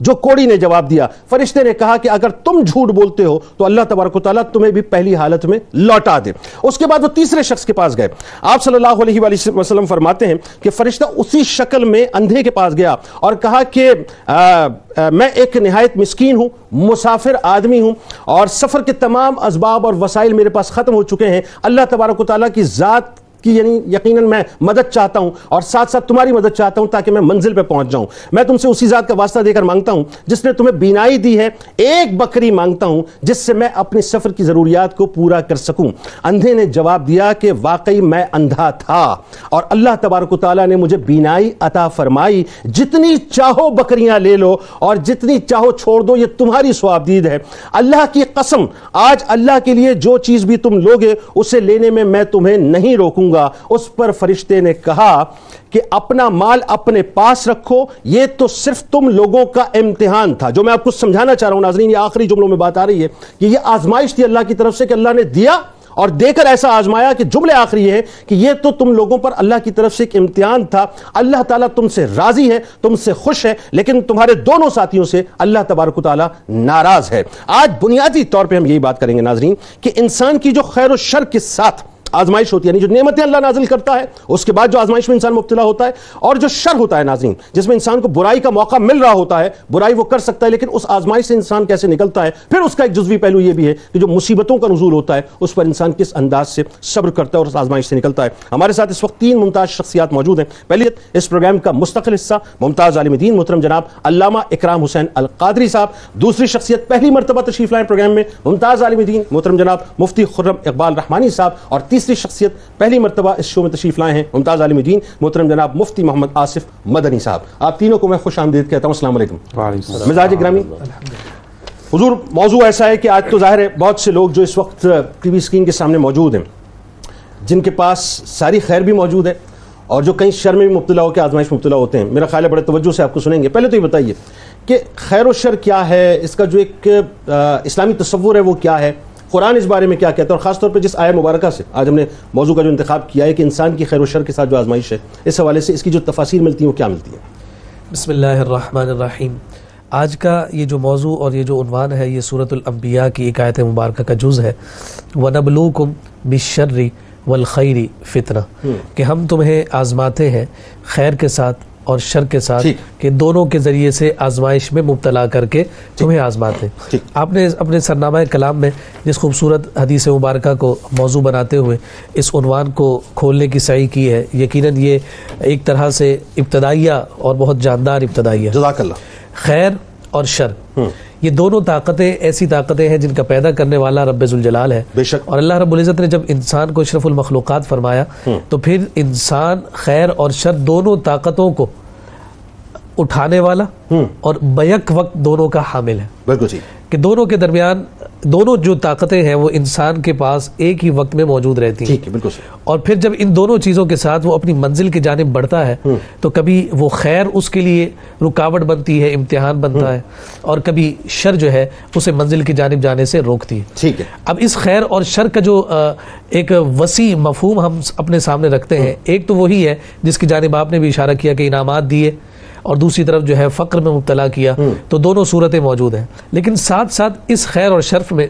جو کوڑی نے جواب دیا. فرشتے نے کہا کہ اگر تم جھوٹ بولتے ہو تو اللہ تبارک و تعالیٰ تمہیں بھی پہلی حالت میں لوٹا دے. اس کے بعد وہ تیسرے شخص کے پاس گئے. آپ صلی اللہ علیہ وآلہ وسلم فرماتے ہیں کہ فرشتہ اسی شکل میں اندھے کے پاس گیا اور کہا کہ میں ایک نہایت مسکین ہوں, مسافر آدمی ہوں, اور سفر کے تمام اسباب اور وسائل میرے پاس ختم ہو چکے ہیں. اللہ تبارک و تعالیٰ کی ذات کہ یعنی یقیناً میں مدد چاہتا ہوں اور ساتھ ساتھ تمہاری مدد چاہتا ہوں تاکہ میں منزل پہ پہنچ جاؤں. میں تم سے اسی ذات کا واسطہ دے کر مانگتا ہوں جس نے تمہیں بینائی دی ہے. ایک بکری مانگتا ہوں جس سے میں اپنے سفر کی ضروریات کو پورا کر سکوں. اندھے نے جواب دیا کہ واقعی میں اندھا تھا اور اللہ تبارک و تعالیٰ نے مجھے بینائی عطا فرمائی. جتنی چاہو بکریاں لے لو اور جتنی چاہو چھوڑ دو, یہ تمہاری ثوابدید ہے. اللہ کی قسم, آج اللہ کے لیے جو چیز بھی تم لوگے اسے لینے میں میں تمہیں نہیں روکوں. اس پر فرشتے نے کہا کہ اپنا مال اپنے پاس رکھو, یہ تو صرف تم لوگوں کا امتحان تھا. جو میں آپ کو سمجھانا چاہ رہا ہوں ناظرین, یہ آخری جملوں میں بات آ رہی ہے کہ یہ آزمائش تھی اللہ کی طرف سے کہ اللہ نے دیا اور دے کر ایسا آزمایا کہ جملے آخری یہ ہے کہ یہ تو تم لوگوں پر اللہ کی طرف سے ایک امتحان تھا. اللہ تعالیٰ تم سے راضی ہے, تم سے خوش ہے, لیکن تمہارے دونوں ساتھیوں سے اللہ تبارک و تعالیٰ ناراض ہے. آج بنیادی طور پہ ہم یہی بات کریں گے ناظرین کہ انسان کی جو خیر و شر کے ساتھ آزمائش ہوتی ہے, یعنی جو نعمتیں اللہ نازل کرتا ہے اس کے بعد جو آزمائش میں انسان مبتلا ہوتا ہے, اور جو شر ہوتا ہے ناظرین جس میں انسان کو برائی کا موقع مل رہا ہوتا ہے, برائی وہ کر سکتا ہے لیکن اس آزمائش سے انسان کیسے نکلتا ہے. پھر اس کا ایک جزوی پہلو یہ بھی ہے کہ جو مصیبتوں کا نزول ہوتا ہے اس پر انسان کس انداز سے صبر کرتا ہے اور اس آزمائش سے نکلتا ہے. ہمارے ساتھ اس وقت 3 ممتاز شخصیات موجود ہیں. پہلی اس پروگرام کا مستقل حصہ ممتاز عالم دین محترم جناب علامہ اکرام حسین القادری صاحب. دوسری شخصیت پہلی مرتبہ تشریف لائے پروگرام میں ممتاز عالم دین محترم جناب مفتی خرم اقبال رحمانی صاحب. اور تیسری شخصیت پہلی مرتبہ اس شو میں تشریف لائے ہیں ممتاز عالم دین محترم جناب مفتی محمد آصف مدنی صاحب. آپ تینوں کو میں خوش آمدید کہتا ہوں. السلام علیکم. مزاج گرامی حضور, موضوع ایسا ہے کہ آج تو ظاہر ہے بہت سے لوگ جو اس وقت ٹی وی اسکرین کے سامنے موجود ہیں, جن کے پاس ساری خیر بھی موجود ہے اور جو کہیں شر میں بھی مبتلا ہو کے آزمائش مبتلا ہوتے ہیں. میرا خیال ہے بڑے توجہ سے آپ کو سنیں گے. پہلے تو یہ بتائیے کہ خیر و شر کیا ہے, اس کا جو ایک اسلامی تصور ہے وہ کیا ہے, قرآن اس بارے میں کیا کہتا ہے, اور خاص طور پہ جس آیہ مبارکہ سے آج ہم نے موضوع کا جو انتخاب کیا ہے کہ انسان کی خیر و شر کے ساتھ جو آزمائش ہے, اس حوالے سے اس کی جو تفاسیر ملتی ہیں وہ کیا ملتی ہیں؟ بسم اللہ الرحمن الرحیم. آج کا یہ جو موضوع اور یہ جو عنوان ہے یہ سورۃ الانبیاء کی ایک آیت مبارکہ کا جز ہے. وَنَبْلُوكُمْ بِالشَّرِّ وَالْخَيْرِ فِتْنَةً, کہ ہم تمہیں آزماتے ہیں خیر کے ساتھ اور شر کے ساتھ, کہ دونوں کے ذریعے سے آزمائش میں مبتلا کر کے تمہیں آزماتے ہیں. آپ نے اپنے سرنامہ کلام میں جس خوبصورت حدیث مبارکہ کو موضوع بناتے ہوئے اس عنوان کو کھولنے کی سعی کی ہے. یقیناً یہ ایک طرح سے ابتدائیہ اور بہت جاندار ابتدائیہ. جزاک اللہ. خیر اور شر, یہ دونوں طاقتیں ایسی طاقتیں ہیں جن کا پیدا کرنے والا رب ذوالجلال ہے. بے شک. اور اللہ رب العزت نے جب انسان کو اشرف المخلوقات فرمایا تو پھر انسان خیر اور شر دونوں طاقتوں کو اٹھانے والا اور بیک وقت دونوں کا حامل ہے. بالکل ٹھیک. کہ دونوں کے درمیان دونوں جو طاقتیں ہیں وہ انسان کے پاس ایک ہی وقت میں موجود رہتی ہیں. ٹھیک ہے, بالکل صحیح. اور پھر جب ان دونوں چیزوں کے ساتھ وہ اپنی منزل کی جانب بڑھتا ہے تو کبھی وہ خیر اس کے لیے رکاوٹ بنتی ہے, امتحان بنتا ہے, اور کبھی شر جو ہے اسے منزل کی جانب جانے سے روکتی ہے. ٹھیک ہے. اب اس خیر اور شر کا جو ایک وسیع مفہوم ہم اپنے سامنے رکھتے ہیں, ایک تو وہی ہے جس کی جانب آپ نے بھی اشارہ کیا کہ انعامات دیے, اور دوسری طرف جو ہے فقر میں مبتلا کیا, تو دونوں صورتیں موجود ہیں. لیکن ساتھ ساتھ اس خیر اور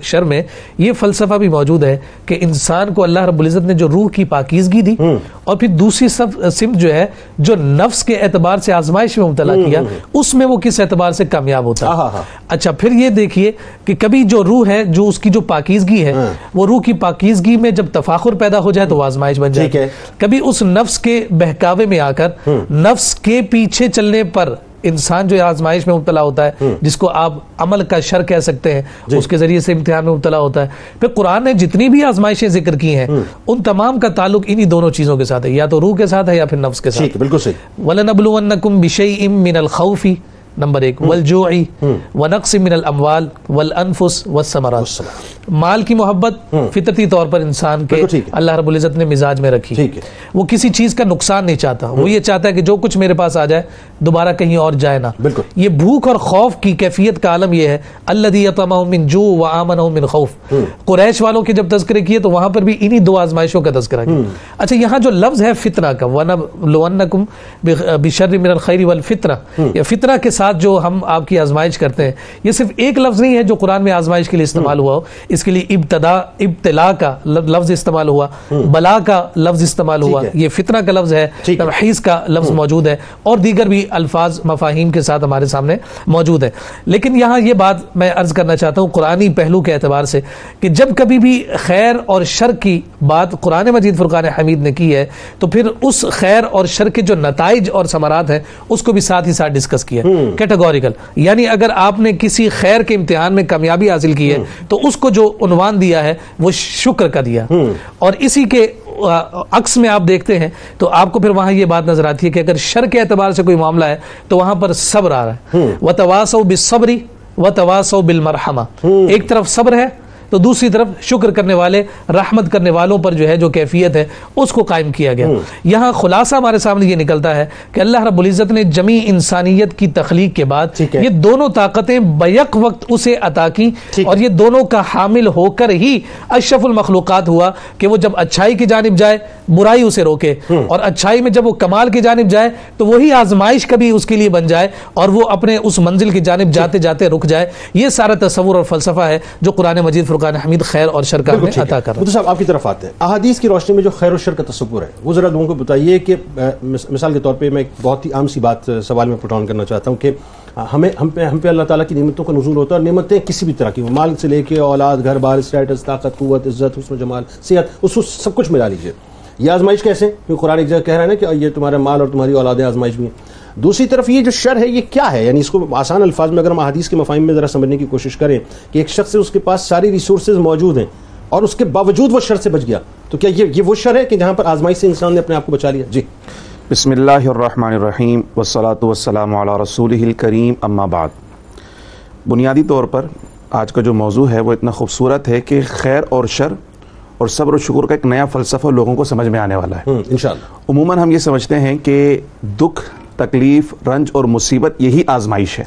شر میں یہ فلسفہ بھی موجود ہے کہ انسان کو اللہ رب العزت نے جو روح کی پاکیزگی دی اور پھر دوسری سمت جو ہے جو نفس کے اعتبار سے آزمائش میں مبتلا کیا, اس میں وہ کس اعتبار سے کامیاب ہوتا ہے. اچھا, پھر یہ دیکھیے کہ کبھی جو روح ہے جو اس کی جو پاکیزگی ہے وہ روح کی پاکیزگی میں جب تفاخر پیدا ہو جائے تو وہ آزمائش بن جائے. کبھی اس نفس کے بہکاوے میں آ کر نفس کے پیچھے چلنے پر انسان جو آزمائش میں مبتلا ہوتا ہے, جس کو آپ عمل کا شر کہہ سکتے ہیں, اس کے ذریعے سے امتحان میں مبتلا ہوتا ہے. پھر قرآن نے جتنی بھی آزمائشیں ذکر کی ہیں ان تمام کا تعلق انہی دونوں چیزوں کے ساتھ ہے, یا تو روح کے ساتھ ہے یا پھر نفس کے ساتھ. بالکل صحیح. وَلَنَبْلُوَنَّكُمْ بِشَيْءٍ مِّنَ الْخَوْفِ نمبر 1, وَالْجُوعِ وَنَقْصٍ مِّنَ الْأَمْوَالِ وَالْأَنفُسِ وَالثَّمَرَاتِ. مال کی محبت فطرتی طور پر انسان کے اللہ رب العزت نے مزاج میں رکھی. وہ کسی چیز کا نقصان نہیں چاہتا, وہ یہ چاہتا ہے کہ جو کچھ میرے پاس آ جائے دوبارہ کہیں اور جائے نہ. یہ بھوک اور خوف کی کیفیت کا عالم یہ ہے. الذی یطمع من جوع وآمنہ من خوف. قریش والوں کے جب تذکرے کیے تو وہاں پر بھی انہی دو آزمائشوں کا تذکرہ کیا. اچھا, یہاں جو لفظ ہے فتنہ کا, وَنَبْلُوَنَّكُمْ بِشَرٍّ مِّنَ الْخَيْرِ وَالْفِتْنَةِ, یا فتنہ کے ساتھ جو ہم آپ کی آزمائش کرتے ہیں، یہ صرف ایک لفظ نہیں ہے جو قرآن میں آزمائش کے لیے استعمال ہوا ہو، اس کے لیے ابتلا کا لفظ استعمال ہوا، بلا کا لفظ استعمال ہوا، یہ فتنہ کا لفظ ہے، تمحیص کا لفظ موجود ہے، اور دیگر بھی الفاظ مفاہیم کے ساتھ ہمارے سامنے موجود ہے۔ لیکن یہاں یہ بات میں عرض کرنا چاہتا ہوں قرآنی پہلو کے اعتبار سے کہ جب کبھی بھی خیر اور شر کی بات قرآن مجید فرقان حمید نے کی ہے تو پھر اس خیر اور شر کے جو نتائج اور ثمرات ہیں اس کو بھی ساتھ ہی ساتھ ڈسکس کیا کیٹیگوریکل، یعنی اگر آپ نے کسی خیر کے امتحان میں کامیابی حاصل کی ہے تو اس کو جو عنوان دیا ہے وہ شکر کا دیا، اور اسی کے عکس میں آپ دیکھتے ہیں تو آپ کو پھر وہاں یہ بات نظر آتی ہے کہ اگر شر کے اعتبار سے کوئی معاملہ ہے تو وہاں پر صبر آ رہا ہے، وَتَوَاصَوْا بِالصَّبْرِ وَتَوَاصَوْا بِالْمَرْحَمَةِ، ایک طرف صبر ہے تو دوسری طرف شکر کرنے والے، رحمت کرنے والوں پر جو ہے جو کیفیت ہے اس کو قائم کیا گیا۔ یہاں خلاصہ ہمارے سامنے یہ نکلتا ہے کہ اللہ رب العزت نے جمیع انسانیت کی تخلیق کے بعد یہ دونوں طاقتیں بیک وقت اسے عطا کی، اور یہ دونوں کا حامل ہو کر ہی اشرف المخلوقات ہوا کہ وہ جب اچھائی کی جانب جائے برائی اسے روکے، اور اچھائی میں جب وہ کمال کی جانب جائے تو وہی آزمائش کبھی اس کے لیے بن جائے اور وہ اپنے اس منزل کی جانب جاتے جاتے رک جائے۔ یہ سارا تصور اور فلسفہ ہے جو قرآن مجید فرقان حمید خیر اور شر کا ہمیں عطا کر رہا ہے۔ مفتی صاحب آپ کی طرف آتے ہیں، احادیث کی روشنی میں جو خیر و شر کا تصور ہے وہ ذرا لوگوں کو بتائیے کہ مثال کے طور پہ میں ایک بہت ہی عام سی بات سوال میں پٹ آن کرنا چاہتا ہوں کہ ہم پہ اللہ تعالیٰ کی نعمتوں کا نزول ہوتا ہے، اور نعمتیں کسی بھی طرح کی، مال سے لے کے اولاد، گھر بار، اسٹیٹس، طاقت، قوت، عزت، حسن و جمال، صحت، اس کو سب کچھ ملا لیجیے۔ یہ آزمائش کیسے؟ کیونکہ قرآن ایک جگہ کہہ رہا ہے نا کہ یہ تمہارا مال اور تمہاری اولادیں آزمائش بھی ہیں۔ دوسری طرف یہ جو شر ہے یہ کیا ہے؟ یعنی اس کو آسان الفاظ میں اگر ہم احادیث کے مفاہیم میں ذرا سمجھنے کی کوشش کریں کہ ایک شخص سے اس کے پاس ساری ریسورسز موجود ہیں اور اس کے باوجود وہ شر سے بچ گیا، تو کیا یہ وہ شر ہے کہ جہاں پر آزمائش سے انسان نے اپنے آپ کو بچا لیا؟ جی بسم اللہ الرحمن الرحیم والصلاة والسلام علی رسولہ الکریم، اما بعد۔ بنیادی طور پر آج کا جو موضوع ہے وہ اتنا خوبصورت ہے کہ خیر اور شر اور صبر و شکر کا ایک نیا فلسفہ لوگوں کو سمجھ میں آنے والا ہے انشاءاللہ۔ عموماً ہم یہ سمجھتے ہیں کہ دکھ، تکلیف، رنج اور مصیبت یہی آزمائش ہے،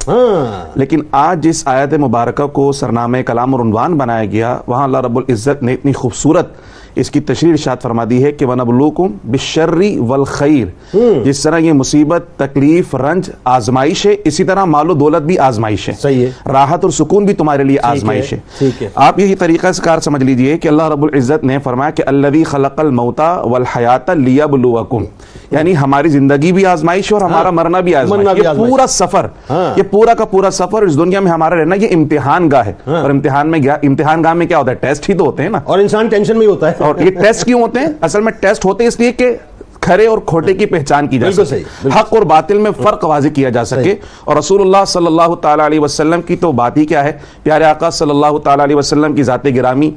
لیکن آج جس آیت مبارکہ کو سرنامہ کلام اور عنوان بنایا گیا وہاں اللہ رب العزت نے اتنی خوبصورت اس کی تشریح ارشاد فرما دی ہے کہ وَنَبْلُوكُمْ بِالشَّرِّ وَالْخَيْرِ، جس طرح یہ مصیبت، تکلیف، رنج آزمائش ہے، اسی طرح مال و دولت بھی آزمائش ہے، صحیح ہے، راحت اور سکون بھی تمہارے لیے آزمائش ہے۔ آپ یہی طریقہ کار سمجھ لیجئے کہ اللہ رب العزت نے فرمایا کہ الَّذِي خَلَقَ الْمَوْتَ وَالْحَيَاةَ لِيَبْلُوَكُمْ، یعنی ہماری زندگی بھی آزمائش ہے اور ہمارا مرنا بھی آزمائش ہے۔ یہ پورا سفر، یہ پورا کا پورا سفر، اس دنیا میں ہمارا رہنا یہ امتحان گاہ ہے، اور امتحان گاہ میں کیا ہوتا ہے؟ ٹیسٹ ہی تو ہوتے ہیں نا، اور انسان ٹینشن میں ہوتا ہے۔ اور یہ ٹیسٹ کیوں ہوتے ہیں؟ اصل میں ٹیسٹ ہوتے ہیں اس لیے کہ کھرے اور کھوٹے کی پہچان کی جا سکے، حق اور باطل میں فرق واضح کیا جا سکے، اور رسول اللہ صلی اللہ تعالیٰ علیہ وسلم کی تو بات ہی کیا ہے، پیارے آقا صلی اللہ تعالیٰ علیہ وسلم کی ذات گرامی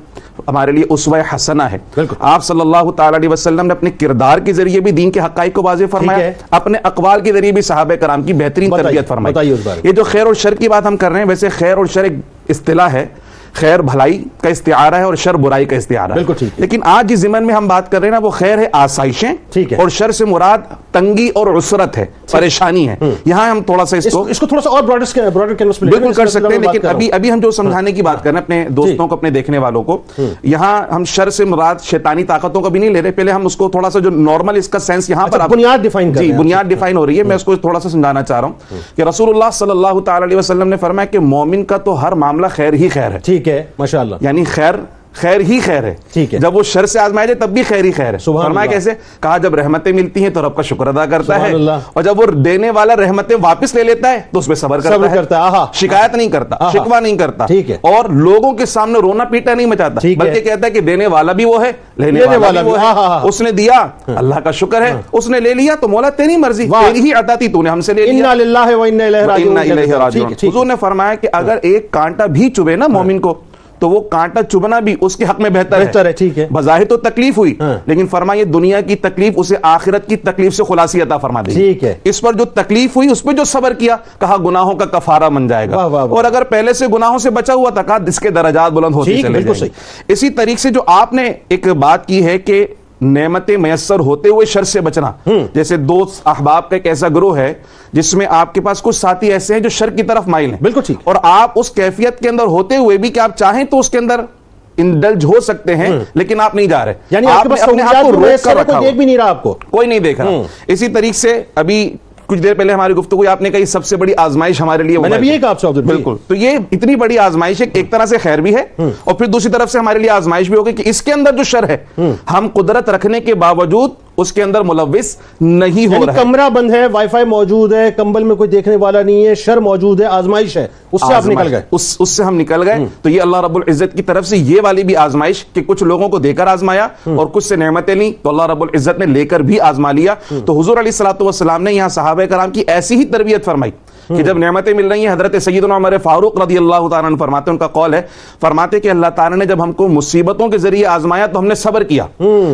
ہمارے لیے اسوہ حسنہ ہے۔ آپ صلی اللہ تعالیٰ علیہ وسلم نے اپنے کردار کے ذریعے بھی دین کے حقائق کو واضح فرمایا، اپنے اقوال کے ذریعے بھی صحابہ کرام کی بہترین تربیت فرمائی۔ یہ جو خیر اور شر کی بات ہم کر رہے ہیں، ویسے خیر اور شر ایک اصطلاح ہے، خیر بھلائی کا استعارہ ہے اور شر برائی کا استعارہ ہے، لیکن آج جس ضمن میں ہم بات کر رہے ہیں نا وہ خیر ہے آسائشیں، اور شر سے مراد تنگی اور عسرت ہے، پریشانی ہے۔ یہاں ہم تھوڑا سا اس کو تھوڑا سا اور براڈر کینوس میں بالکل کر سکتے ہیں، لیکن ابھی ہم جو سمجھانے کی بات کر رہے ہیں اپنے دوستوں کو، اپنے دیکھنے والوں کو، یہاں ہم شر سے مراد شیطانی طاقتوں کا بھی نہیں لے رہے، پہلے ہم اس کو تھوڑا سا جو نارمل اس کا سینس یہاں پر بنیاد ڈیفائن ہو رہی ہے، میں اس کو تھوڑا سا سمجھانا چاہ رہا ہوں کہ رسول اللہ صلی اللہ تعالیٰ علیہ وسلم نے فرمایا کہ مومن کا تو ہر معاملہ خیر ہی خیر ہے، ٹھیک ہے، ماشاءاللہ، یعنی خیر ہی خیر ہے، ٹھیک ہے، جب وہ شر سے آزمائے جائے تب بھی خیر ہی خیر ہے۔ فرمایا کیسے؟ کہا جب رحمتیں ملتی ہیں تو رب کا شکر ادا کرتا ہے، اور جب وہ دینے والا رحمتیں واپس لے لیتا ہے تو اس پہ صبر کرتا ہے، شکایت نہیں کرتا، شکوہ نہیں کرتا، اور لوگوں کے سامنے رونا پیٹا نہیں مچاتا، بلکہ کہتا ہے کہ دینے والا بھی وہ ہے، لینے والا بھی وہ ہے، اس نے دیا اللہ کا شکر ہے، اس نے لے لیا تو مولا تیری مرضی، تیری ہی عطا تھی، تو نے ہم سے لے لیا، انا للہ و انا الیہ راجعون۔ حضور نے فرمایا کہ اگر ایک کانٹا بھی چبھے نا مومن کو تو وہ کانٹا چبھنا بھی اس کے حق میں بہتر ہے، ٹھیک ہے، بظاہر تو تکلیف ہوئی، لیکن فرمایا دنیا کی تکلیف اسے آخرت کی تکلیف سے خلاصی عطا فرما دے، ٹھیک ہے، اس پر جو تکلیف ہوئی اس پہ جو صبر کیا کہا گناہوں کا کفارہ بن جائے گا، اور اگر پہلے سے گناہوں سے بچا ہوا تھا کہا اس کے درجات بلند ہوتے چلے جائیں گے۔ اسی طریقے سے جو آپ نے ایک بات کی ہے کہ نعمتیں میسر ہوتے ہوئے شر سے بچنا، جیسے دوست احباب کا ایک ایسا گروہ ہے جس میں آپ کے پاس کچھ ساتھی ایسے ہیں جو شر کی طرف مائل ہیں، بالکل ٹھیک، اور آپ اس کیفیت کے اندر ہوتے ہوئے بھی کہ آپ چاہیں تو اس کے اندر انڈلج ہو سکتے ہیں لیکن آپ نہیں جا رہے، یعنی آپ نے اپنے آپ کو روک کر رکھا، کوئی دیکھ بھی نہیں رہا، آپ کو کوئی نہیں دیکھ رہا۔ اسی طریقے سے ابھی کچھ دیر پہلے ہماری گفتگو آپ نے کہی سب سے بڑی آزمائش ہمارے لیے میں نے بھی یہ کہا آپ سے بالکل. تو یہ اتنی بڑی آزمائش ہے، ایک طرح سے خیر بھی ہے اور پھر دوسری طرف سے ہمارے لیے آزمائش بھی ہوگی کہ اس کے اندر جو شر ہے ہم قدرت رکھنے کے باوجود اس کے اندر ملوث نہیں ہو رہا ہے. کمرہ بند ہے، وائی فائی موجود ہے، کمبل میں کوئی دیکھنے والا نہیں ہے، شر موجود ہے، آزمائش ہے، اس سے آپ نکل گئے. اس سے ہم نکل گئے. تو یہ اللہ رب العزت کی طرف سے یہ والی بھی آزمائش کہ کچھ لوگوں کو دے کر آزمایا اور کچھ سے نعمتیں لیں تو اللہ رب العزت نے لے کر بھی آزما لیا. تو حضور علیہ الصلوۃ والسلام نے یہاں صحابہ کرام کی ایسی ہی تربیت فرمائی کہ جب نعمتیں مل رہی ہیں، حضرت سیدنا عمر فاروق رضی اللہ تعالیٰ عنہ فرماتے ہیں، ان کا قول ہے، فرماتے کہ اللہ تعالیٰ نے جب ہم کو مصیبتوں کے ذریعے آزمایا تو ہم نے صبر کیا،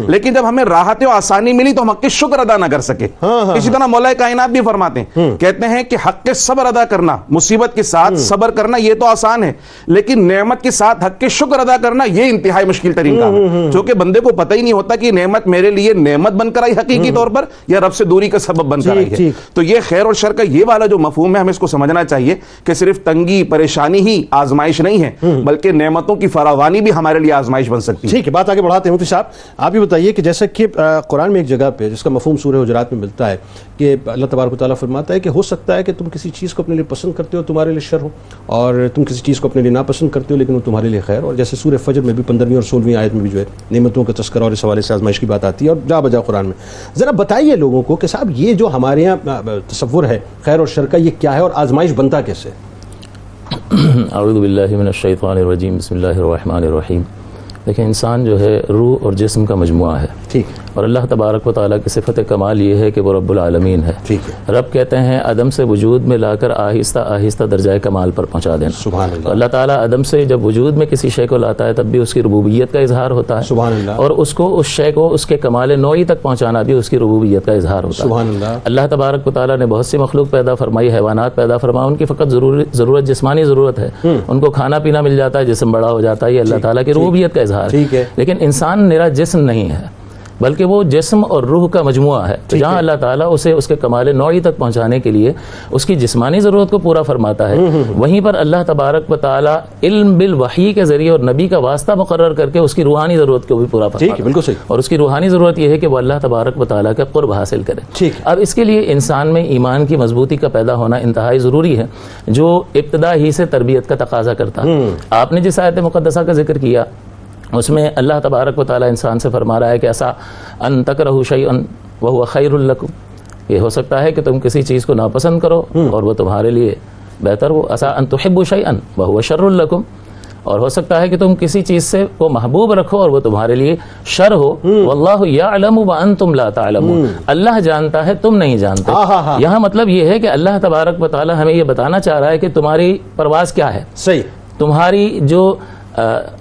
لیکن جب ہمیں راحت و آسانی ملی تو ہم حق کے شکر ادا نہ کر سکے. اسی طرح مولا کائنات بھی فرماتے ہیں، کہتے ہیں کہ حق کے صبر ادا کرنا، مصیبت کے ساتھ صبر کرنا یہ تو آسان ہے، لیکن نعمت کے ساتھ حق کے شکر ادا کرنا یہ انتہائی مشکل ترین کام ہے، چونکہ بندے کو پتہ ہی نہیں ہوتا کہ نعمت میرے لیے نعمت بن کر آئی حقیقی طور پر یا رب سے دوری کا سبب بن کر آئی ہے. تو یہ خیر اور شر کا یہ والا جو مفہوم ہے ہمیں اس کو سمجھنا چاہیے کہ صرف تنگی پریشانی ہی آزمائش نہیں ہے، بلکہ نعمتوں کی فراوانی بھی ہمارے لیے آزمائش بن سکتی ہے. ٹھیک ہے، بات آگے بڑھاتے ہیں. مفتی صاحب آپ یہ بتائیے کہ جیسا کہ قرآن میں ایک جگہ پہ جس کا مفہوم سورہ حجرات میں ملتا ہے کہ اللہ تبارک و تعالیٰ فرماتا ہے کہ ہو سکتا ہے کہ تم کسی چیز کو اپنے لیے پسند کرتے ہو تمہارے لیے شر ہو، اور تم کسی چیز کو اپنے لیے ناپسند کرتے ہو لیکن وہ تمہارے لیے خیر. اور جیسے سورہ فجر میں بھی 15ویں اور 16ویں آیت میں بھی جو ہے نعمتوں کا تذکرہ اور اس حوالے سے آزمائش کی بات آتی ہے اور جا بجا قرآن میں. ذرا بتائیے لوگوں کو کہ صاحب یہ جو ہمارے یہاں تصور ہے خیر اور شر کا یہ کیا ہے اور آزمائش بنتا کیسے؟ اعوذ باللہ من الشیطان الرجیم، بسم اللہ الرحمن الرحیم. دیکھیں انسان جو ہے روح اور جسم کا مجموعہ ہے، ٹھیک، اور اللہ تبارک و تعالیٰ کی صفت کمال یہ ہے کہ وہ رب العالمین ہے. ٹھیک ہے. رب کہتے ہیں عدم سے وجود میں لا کر آہستہ آہستہ درجۂ کمال پر پہنچا دینا. سبحان اللہ. اللہ تعالیٰ عدم سے جب وجود میں کسی شے کو لاتا ہے تب بھی اس کی ربوبیت کا اظہار ہوتا ہے. سبحان اللہ. اور اس کو اس شے کو اس کے کمال نوعی تک پہنچانا بھی اس کی ربوبیت کا اظہار ہوتا ہے. سبحان اللہ. اللہ تبارک و تعالیٰ نے بہت سی مخلوق پیدا فرمائی، حیوانات پیدا فرمائی، ان کی فقط ضرورت جسمانی ضرورت ہے، ان کو کھانا پینا مل جاتا ہے، جسم بڑا ہو جاتا ہے، یہ اللہ تعالیٰ کی ربوبیت کا اظہار ہے. لیکن انسان نرا جسم نہیں ہے بلکہ وہ جسم اور روح کا مجموعہ ہے. تو جہاں اللہ تعالیٰ اسے اس کے کمال نوعی تک پہنچانے کے لیے اس کی جسمانی ضرورت کو پورا فرماتا ہے، وہیں پر اللہ تبارک و تعالیٰ علم بالوحی کے ذریعے اور نبی کا واسطہ مقرر کر کے اس کی روحانی ضرورت کو بھی پورا فرماتا ہے. بالکل صحیح. اور اس کی روحانی ضرورت یہ ہے کہ وہ اللہ تبارک و تعالیٰ کا قرب حاصل کرے. اب اس کے لیے انسان میں ایمان کی مضبوطی کا پیدا ہونا انتہائی ضروری ہے، جو ابتدا ہی سے تربیت کا تقاضا کرتا ہے. آپ نے جس آیت مقدسہ کا ذکر کیا اس میں اللہ تبارک و تعالیٰ انسان سے فرما رہا ہے کہ ایسا ان تکرہوا شیئا وہو خیر لکم، یہ ہو سکتا ہے کہ تم کسی چیز کو ناپسند کرو اور وہ تمہارے لیے بہتر ہو. ایسا ان تحبوا شیئا وہو شر لکم، اور ہو سکتا ہے کہ تم کسی چیز سے کو محبوب رکھو اور وہ تمہارے لیے شر ہو. واللہ یعلم وانتم لا تعلمون، اللہ جانتا ہے تم نہیں جانتے. یہاں مطلب یہ ہے کہ اللہ تبارک و تعالیٰ ہمیں یہ بتانا چاہ رہا ہے کہ تمہاری پرواز کیا ہے، صحیح، تمہاری جو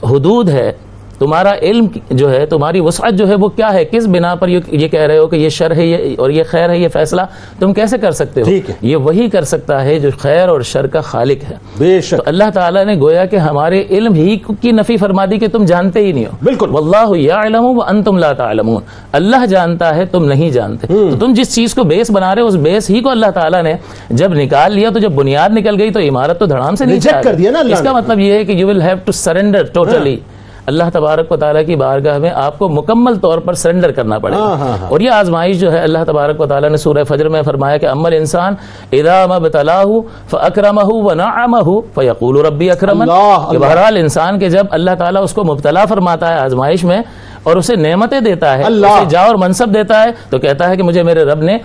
حدود ہے، تمہارا علم جو ہے، تمہاری وسعت جو ہے وہ کیا ہے، کس بنا پر یہ کہہ رہے ہو کہ یہ شر ہے اور یہ خیر ہے، یہ فیصلہ تم کیسے کر سکتے ہو؟ یہ وہی کر سکتا ہے جو خیر اور شر کا خالق ہے. بے شک. تو اللہ تعالیٰ نے گویا کہ ہمارے علم ہی کی نفی فرما دی کہ تم جانتے ہی نہیں ہو. بالکل. واللہ یعلم وانتم لا تعلمون، اللہ جانتا ہے تم نہیں جانتے. تو تم جس چیز کو بیس بنا رہے ہو اس بیس ہی کو اللہ تعالیٰ نے جب نکال لیا تو جب بنیاد نکل گئی تو عمارت تو دھڑام سے نیچے کر دیا نا. اس کا مطلب یہ ہے کہ you will have to surrender totally. اللہ تبارک و تعالیٰ کی بارگاہ میں آپ کو مکمل طور پر سرنڈر کرنا پڑے گا. اور یہ آزمائش جو ہے اللہ تبارک و تعالیٰ نے سورہ فجر میں فرمایا کہ اما الانسان اذا ما ابتلاه فاکرمہ ونعمہ فیقول ربی اکرمن. کہ بہرحال انسان کے جب اللہ تعالیٰ اس کو مبتلا فرماتا ہے آزمائش میں اور اسے نعمتیں دیتا ہے، اسے جا اور منصب دیتا ہے، تو کہتا ہے کہ مجھے میرے رب نے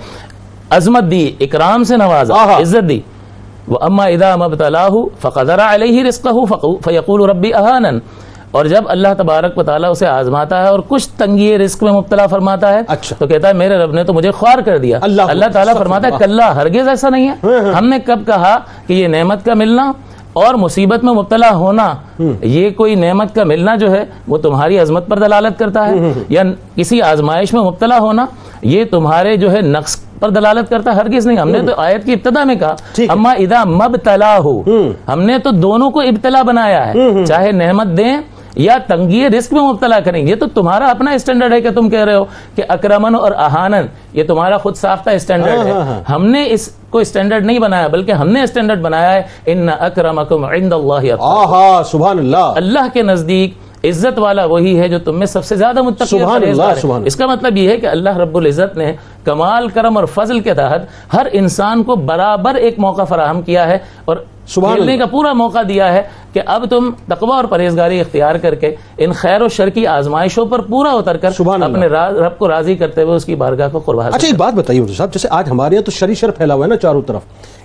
عظمت دی، اکرام سے نوازا، عزت دی. واما اذا ما ابتلاه فقدر علیہ رزقہ فیقول ربی اہانن. اور جب اللہ تبارک و تعالیٰ اسے آزماتا ہے اور کچھ تنگی رزق میں مبتلا فرماتا ہے تو کہتا ہے میرے رب نے تو مجھے خوار کر دیا. اللہ تعالیٰ فرماتا ہے کلا، ہرگز ایسا نہیں ہے. ہم نے کب کہا کہ یہ نعمت کا ملنا اور مصیبت میں مبتلا ہونا، یہ کوئی نعمت کا ملنا جو ہے وہ تمہاری عظمت پر دلالت کرتا ہے، یا کسی آزمائش میں مبتلا ہونا یہ تمہارے جو ہے نقص پر دلالت کرتا ہے؟ ہرگز نہیں. ہم نے تو آیت کی ابتدا میں کہا اما اذا مبتلاہ، ہم نے تو دونوں کو ابتلا بنایا ہے، چاہے نعمت دیں یا تنگی رزق میں مبتلا کریں. یہ تو تمہارا اپنا اسٹینڈرڈ ہے کہ تم کہہ رہے ہو کہ اکرمن اور احانن، یہ تمہارا خود ساختہ اسٹینڈرڈ ہے. ہم نے اس کو اسٹینڈرڈ نہیں بنایا بلکہ ہم نے اسٹینڈرڈ بنایا ہے ان اکرمکم عند اللہ اتقاکم. سبحان اللہ. اللہ کے نزدیک عزت والا وہی ہے جو تم میں سب سے زیادہ متقی اور پرہیزگار ہے. اس کا مطلب یہ ہے کہ اللہ رب العزت نے کمال کرم اور فضل کے تحت ہر انسان کو برابر ایک موقع فراہم کیا ہے اور کھیلنے کا پورا موقع دیا ہے کہ اب تم تقوی اور پرہیزگاری اختیار کر کے ان خیر و شر کی آزمائشوں پر پورا اتر کر اپنے رب کو راضی کرتے ہوئے اس کی بارگاہ کو قرب حاصل. اچھا ایک بات بتائیے مفتی صاحب، جیسے آج ہمارے یہاں تو شر ہی شر پھیلا ہوا ہے نا چاروں طرف،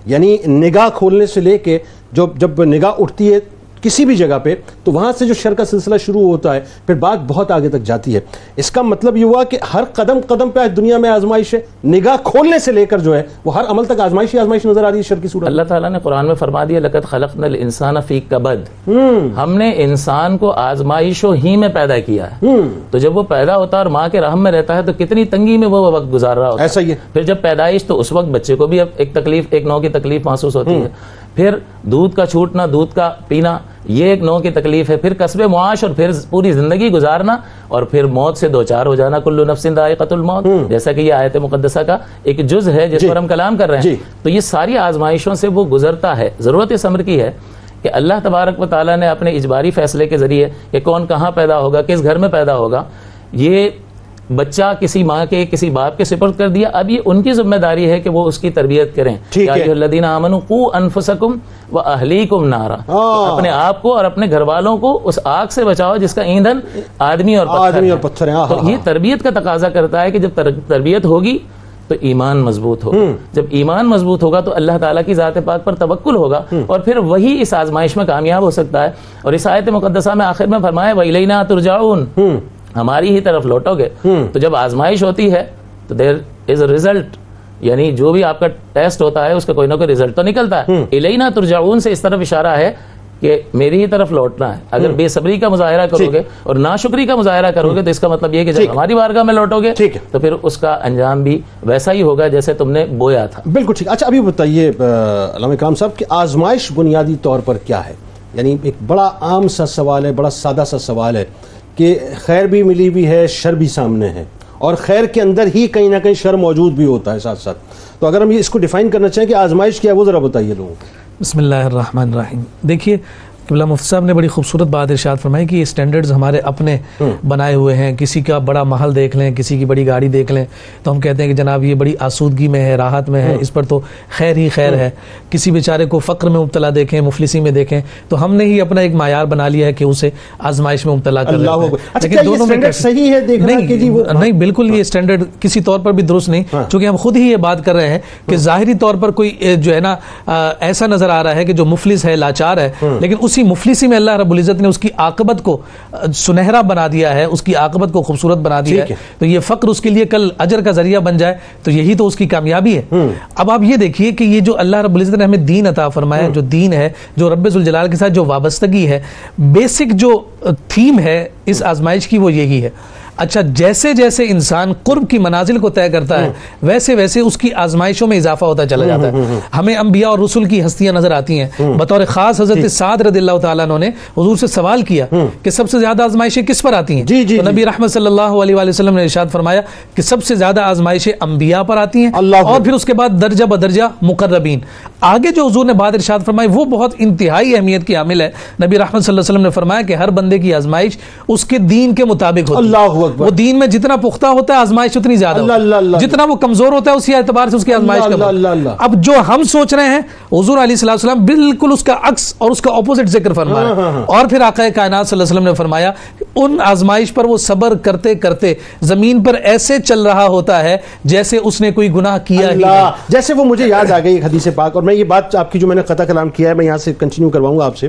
یعنی نگاہ کھولنے سے لے کے جب نگاہ اٹھتی ہے کسی بھی جگہ پہ تو وہاں سے جو شر کا سلسلہ شروع ہوتا ہے پھر بات بہت آگے تک جاتی ہے. اس کا مطلب یہ ہوا کہ ہر قدم قدم پہ آج دنیا میں آزمائش ہے، نگاہ کھولنے سے لے کر جو ہے وہ ہر عمل تک آزمائش ہی آزمائش نظر آ رہی ہے شر کی صورت. اللہ تعالیٰ نے قرآن میں فرما دیا لقد خلقنا الانسان فی کبد، ہم نے انسان کو آزمائشوں ہی میں پیدا کیا ہے. تو جب وہ پیدا ہوتا ہے اور ماں کے رحم میں رہتا ہے تو کتنی تنگی میں وہ وقت گزار رہا ہوتا ہے. ایسا ہی ہے. پھر جب پیدائش تو اس وقت بچے کو بھی اب ایک تکلیف، ایک نوع کی تکلیف محسوس ہوتی ہے. پھر دودھ کا چھوٹنا، دودھ کا پینا، یہ ایک نوع کی تکلیف ہے. پھر کسب معاش اور پھر پوری زندگی گزارنا اور پھر موت سے دوچار ہو جانا. کل نفس ذائقۃ الموت، جیسا کہ یہ آیت مقدسہ کا ایک جز ہے جس پر ہم کلام کر رہے ہیں. تو یہ ساری آزمائشوں سے وہ گزرتا ہے. ضرورت اس امر کی ہے کہ اللہ تبارک و تعالیٰ نے اپنے اجباری فیصلے کے ذریعے کہ کون کہاں پیدا ہوگا، کس گھر میں پیدا ہوگا، یہ بچہ کسی ماں کے کسی باپ کے سپرد کر دیا. اب یہ ان کی ذمہ داری ہے کہ وہ اس کی تربیت کریں. یا ایھا الذین آمنوا قوا انفسکم واہلیکم نارا، اپنے آپ کو اور اپنے گھر والوں کو اس آگ سے بچاؤ جس کا ایندھن آدمی اور پتھر ہے. تو یہ تربیت کا تقاضا کرتا ہے کہ جب تربیت ہوگی تو ایمان مضبوط ہوگا. جب ایمان مضبوط ہوگا تو اللہ تعالیٰ کی ذات پاک پر توکل ہوگا اور پھر وہی اس آزمائش میں کامیاب ہو سکتا ہے. اور اس آیت مقدسہ میں آخر میں فرمایا وَإِلَيْنَا تُرْجَعُونَ، ہماری ہی طرف لوٹو گے. تو جب آزمائش ہوتی ہے تو دیر از اے ریزلٹ، یعنی جو بھی آپ کا ٹیسٹ ہوتا ہے اس کا کوئی نہ کوئی ریزلٹ تو نکلتا ہے. الینا ترجعون سے اس طرف اشارہ ہے کہ میری ہی طرف لوٹنا ہے. اگر بے صبری کا مظاہرہ کرو گے اور ناشکری کا مظاہرہ کرو گے تو اس کا مطلب یہ کہ جب ہماری بارگاہ میں لوٹو گے تو پھر اس کا انجام بھی ویسا ہی ہوگا جیسے تم نے بویا تھا. بالکل ٹھیک. اچھا ابھی بتائیے علامہ اکرام صاحب کہ آزمائش بنیادی طور پر کیا ہے؟ یعنی ایک بڑا عام سا سوال ہے، بڑا سادہ سا سوال ہے کہ خیر بھی ملی بھی ہے، شر بھی سامنے ہے، اور خیر کے اندر ہی کہیں نہ کہیں شر موجود بھی ہوتا ہے ساتھ ساتھ. تو اگر ہم اس کو ڈیفائن کرنا چاہیں کہ آزمائش کیا ہے وہ ذرا بتائیے لوگوں کو. بسم اللہ الرحمن الرحیم. دیکھیے قبلہ مفتی صاحب نے بڑی خوبصورت بات ارشاد فرمائی کہ یہ سٹینڈرڈز ہمارے اپنے بنائے ہوئے ہیں. کسی کا بڑا محل دیکھ لیں، کسی کی بڑی گاڑی دیکھ لیں تو ہم کہتے ہیں کہ جناب یہ بڑی آسودگی میں ہے، راحت میں ہے، اس پر تو خیر ہی خیر ہے. کسی بیچارے کو فقر میں مبتلا دیکھیں، مفلسی میں دیکھیں تو ہم نے ہی اپنا ایک معیار بنا لیا ہے کہ اسے آزمائش میں مبتلا کر رہے ہیں. لیکن دونوں میں صحیح ہے دیکھنا کہ جی وہ نہیں، بالکل یہ سٹینڈرڈ کسی طور پر بھی درست نہیں، چونکہ ہم خود ہی یہ بات کر رہے ہیں کہ ظاہری طور پر کوئی جو ہے نا ایسا نظر آ رہا ہے کہ جو مفلس ہے، لاچار ہے، لیکن اسی مفلسی میں اللہ رب العزت نے اس کی عاقبت کو سنہرا بنا دیا ہے، اس کی عاقبت کو خوبصورت بنا دیا ہے. تو یہ فقر اس کے لیے کل اجر کا ذریعہ بن جائے تو یہی تو اس کی کامیابی ہے. اب آپ یہ دیکھیے کہ یہ جو اللہ رب العزت نے ہمیں دین عطا فرمایا، جو دین ہے، جو رب ذوالجلال کے ساتھ جو وابستگی ہے، بیسک جو تھیم ہے اس آزمائش کی وہ یہی ہے. اچھا جیسے جیسے انسان قرب کی منازل کو طے کرتا ہے ویسے ویسے اس کی آزمائشوں میں اضافہ ہوتا چلا جاتا ہے. ہمیں انبیاء اور رسول کی ہستیاں نظر آتی ہیں. بطور خاص حضرت سعد رضی اللہ تعالیٰ عنہ نے حضور سے سوال کیا کہ سب سے زیادہ آزمائشیں کس پر آتی ہیں؟ تو نبی رحمت صلی اللہ علیہ وآلہ وسلم نے ارشاد فرمایا کہ سب سے زیادہ آزمائشیں انبیاء پر آتی ہیں اور پھر اس کے بعد درجہ بدرجہ مقربین. آگے جو حضور نے بات ارشاد فرمائی وہ بہت انتہائی اہمیت کی حامل ہے. نبی رحمت صلی اللہ علیہ وسلم نے فرمایا کہ ہر بندے کی آزمائش اس کے دین کے مطابق ہوتی ہے. وہ دین میں جتنا پختہ ہوتا ہے آزمائش اتنی زیادہ ہوتی ہے، جتنا وہ کمزور ہوتا ہے اسی اعتبار سے اس کی آزمائش کم ہوتی ہے. اب جو ہم سوچ رہے ہیں حضور علیہ الصلوۃ والسلام بالکل اس کا عکس اور اس کا اپوزٹ ذکر فرمایا. اور پھر آقا کائنات صلی اللہ علیہ وسلم نے فرمایا ان آزمائش پر وہ صبر کرتے کرتے زمین پر ایسے چل رہا ہوتا ہے جیسے اس نے کوئی گناہ کیا ہی نہیں. جیسے وہ مجھے یاد آ گئی ایک حدیث پاک، اور میں یہ بات آپ کی جو میں نے قطع کلام کیا ہے میں یہاں سے کنٹینیو کرواؤں گا آپ سے،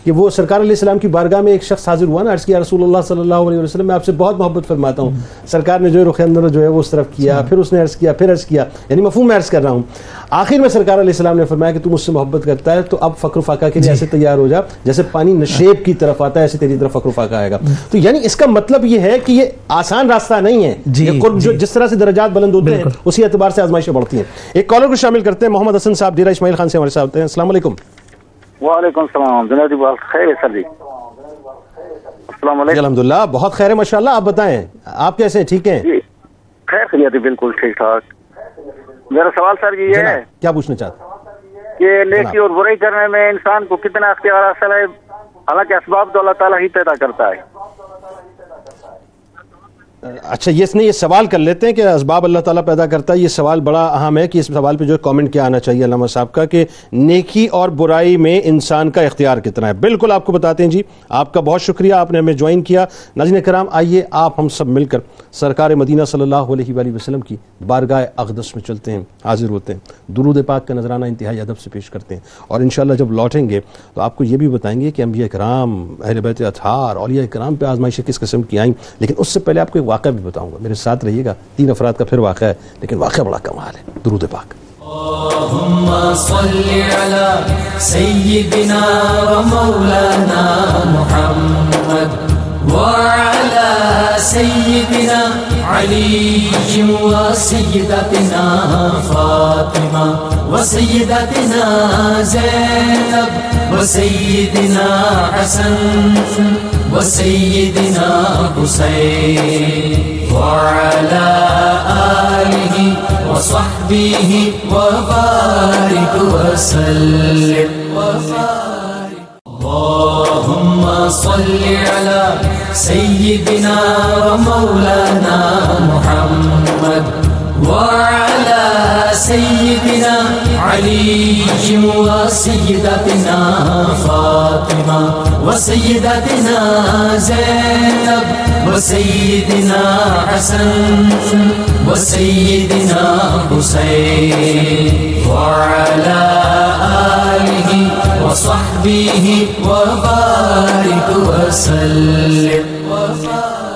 کہ وہ سرکار علیہ السلام کی بارگاہ میں ایک شخص حاضر ہوا نا، عرض کیا رسول اللہ صلی اللہ علیہ وسلم میں آپ سے بہت محبت فرماتا ہوں. سرکار نے جو رخ اندر جو ہے وہ اس طرف کیا، پھر اس نے عرض کیا، پھر عرض کیا، یعنی مفہوم میں عرض کر رہا ہوں. آخر میں سرکار علیہ السلام نے فرمایا کہ تم مجھ سے محبت کرتا ہے تو اب فقر و فاقہ کے لیے ایسے تیار ہو جا جیسے پانی نشیب کی طرف آتا ہے ایسے تیری طرف فقر و فاقہ آئے گا. تو یعنی اس کا مطلب یہ ہے کہ یہ آسان راستہ نہیں ہے. یہ قرب جو جس طرح سے درجات بلند ہوتے ہیں اسی اعتبار سے آزمائشیں بڑھتی ہیں. ایک کالر کو شامل کرتے ہیں، محمد حسن صاحب ڈیرہ اسماعیل خان سے ہمارے ساتھ ہیں. السلام علیکم. وعلیکم السلام جناب جی، بہت خیر ہے سر جی. السلام علیکم. الحمدللہ بہت خیر ہے ماشاءاللہ. آپ بتائیں آپ کیسے ہیں؟ ٹھیک ہیں؟ جی خیر خیریت ہے، بالکل ٹھیک ٹھاک. میرا سوال سر یہ ہے کیا پوچھنا چاہتے ہیں کہ نیکی اور برائی کرنے میں انسان کو کتنا اختیار حاصل ہے، حالانکہ اسباب تو اللہ تعالیٰ ہی پیدا کرتا ہے. اچھا یہ سوال کر لیتے ہیں کہ اسباب اللہ تعالیٰ پیدا کرتا ہے. یہ سوال بڑا اہم ہے کہ اس سوال پہ جو کامنٹ کیا آنا چاہیے علامہ صاحب کا کہ نیکی اور برائی میں انسان کا اختیار کتنا ہے. بالکل آپ کو بتاتے ہیں جی. آپ کا بہت شکریہ, آپ نے ہمیں جوائن کیا. ناظرین کرام, آئیے آپ ہم سب مل کر سرکار مدینہ صلی اللہ علیہ وآلہ وسلم کی بارگاہ اقدس میں چلتے ہیں, حاضر ہوتے ہیں, درود پاک کا نذرانہ انتہائی ادب سے پیش کرتے ہیں, اور انشاءاللہ جب لوٹیں گے تو آپ کو یہ بھی بتائیں گے کہ انبیاء کرام, اہل بیت اطہار, اولیاء کرام پہ آزمائشیں کس قسم کی آئیں. لیکن اس سے پہلے آپ کو ایک واقعہ بھی بتاؤں گا, میرے ساتھ رہیے گا. 3 افراد کا پھر واقعہ ہے, لیکن واقعہ بڑا کمال ہے. درود پاک. اللهم صل على سيدنا ومولانا محمد وعلى سيدنا علي وسيدتنا فاطمة وسيدتنا زينب وسيدنا حسن وسيدنا حسين وعلى آله وصحبه وبارك وسلم. اللهم صل على سيدنا ومولانا محمد وعلى سيدنا علي وسيدتنا فاطمة وسيدتنا زينب وسيدنا حسن وسيدنا حسين وعلى آله وصحبه وبارك وسلم.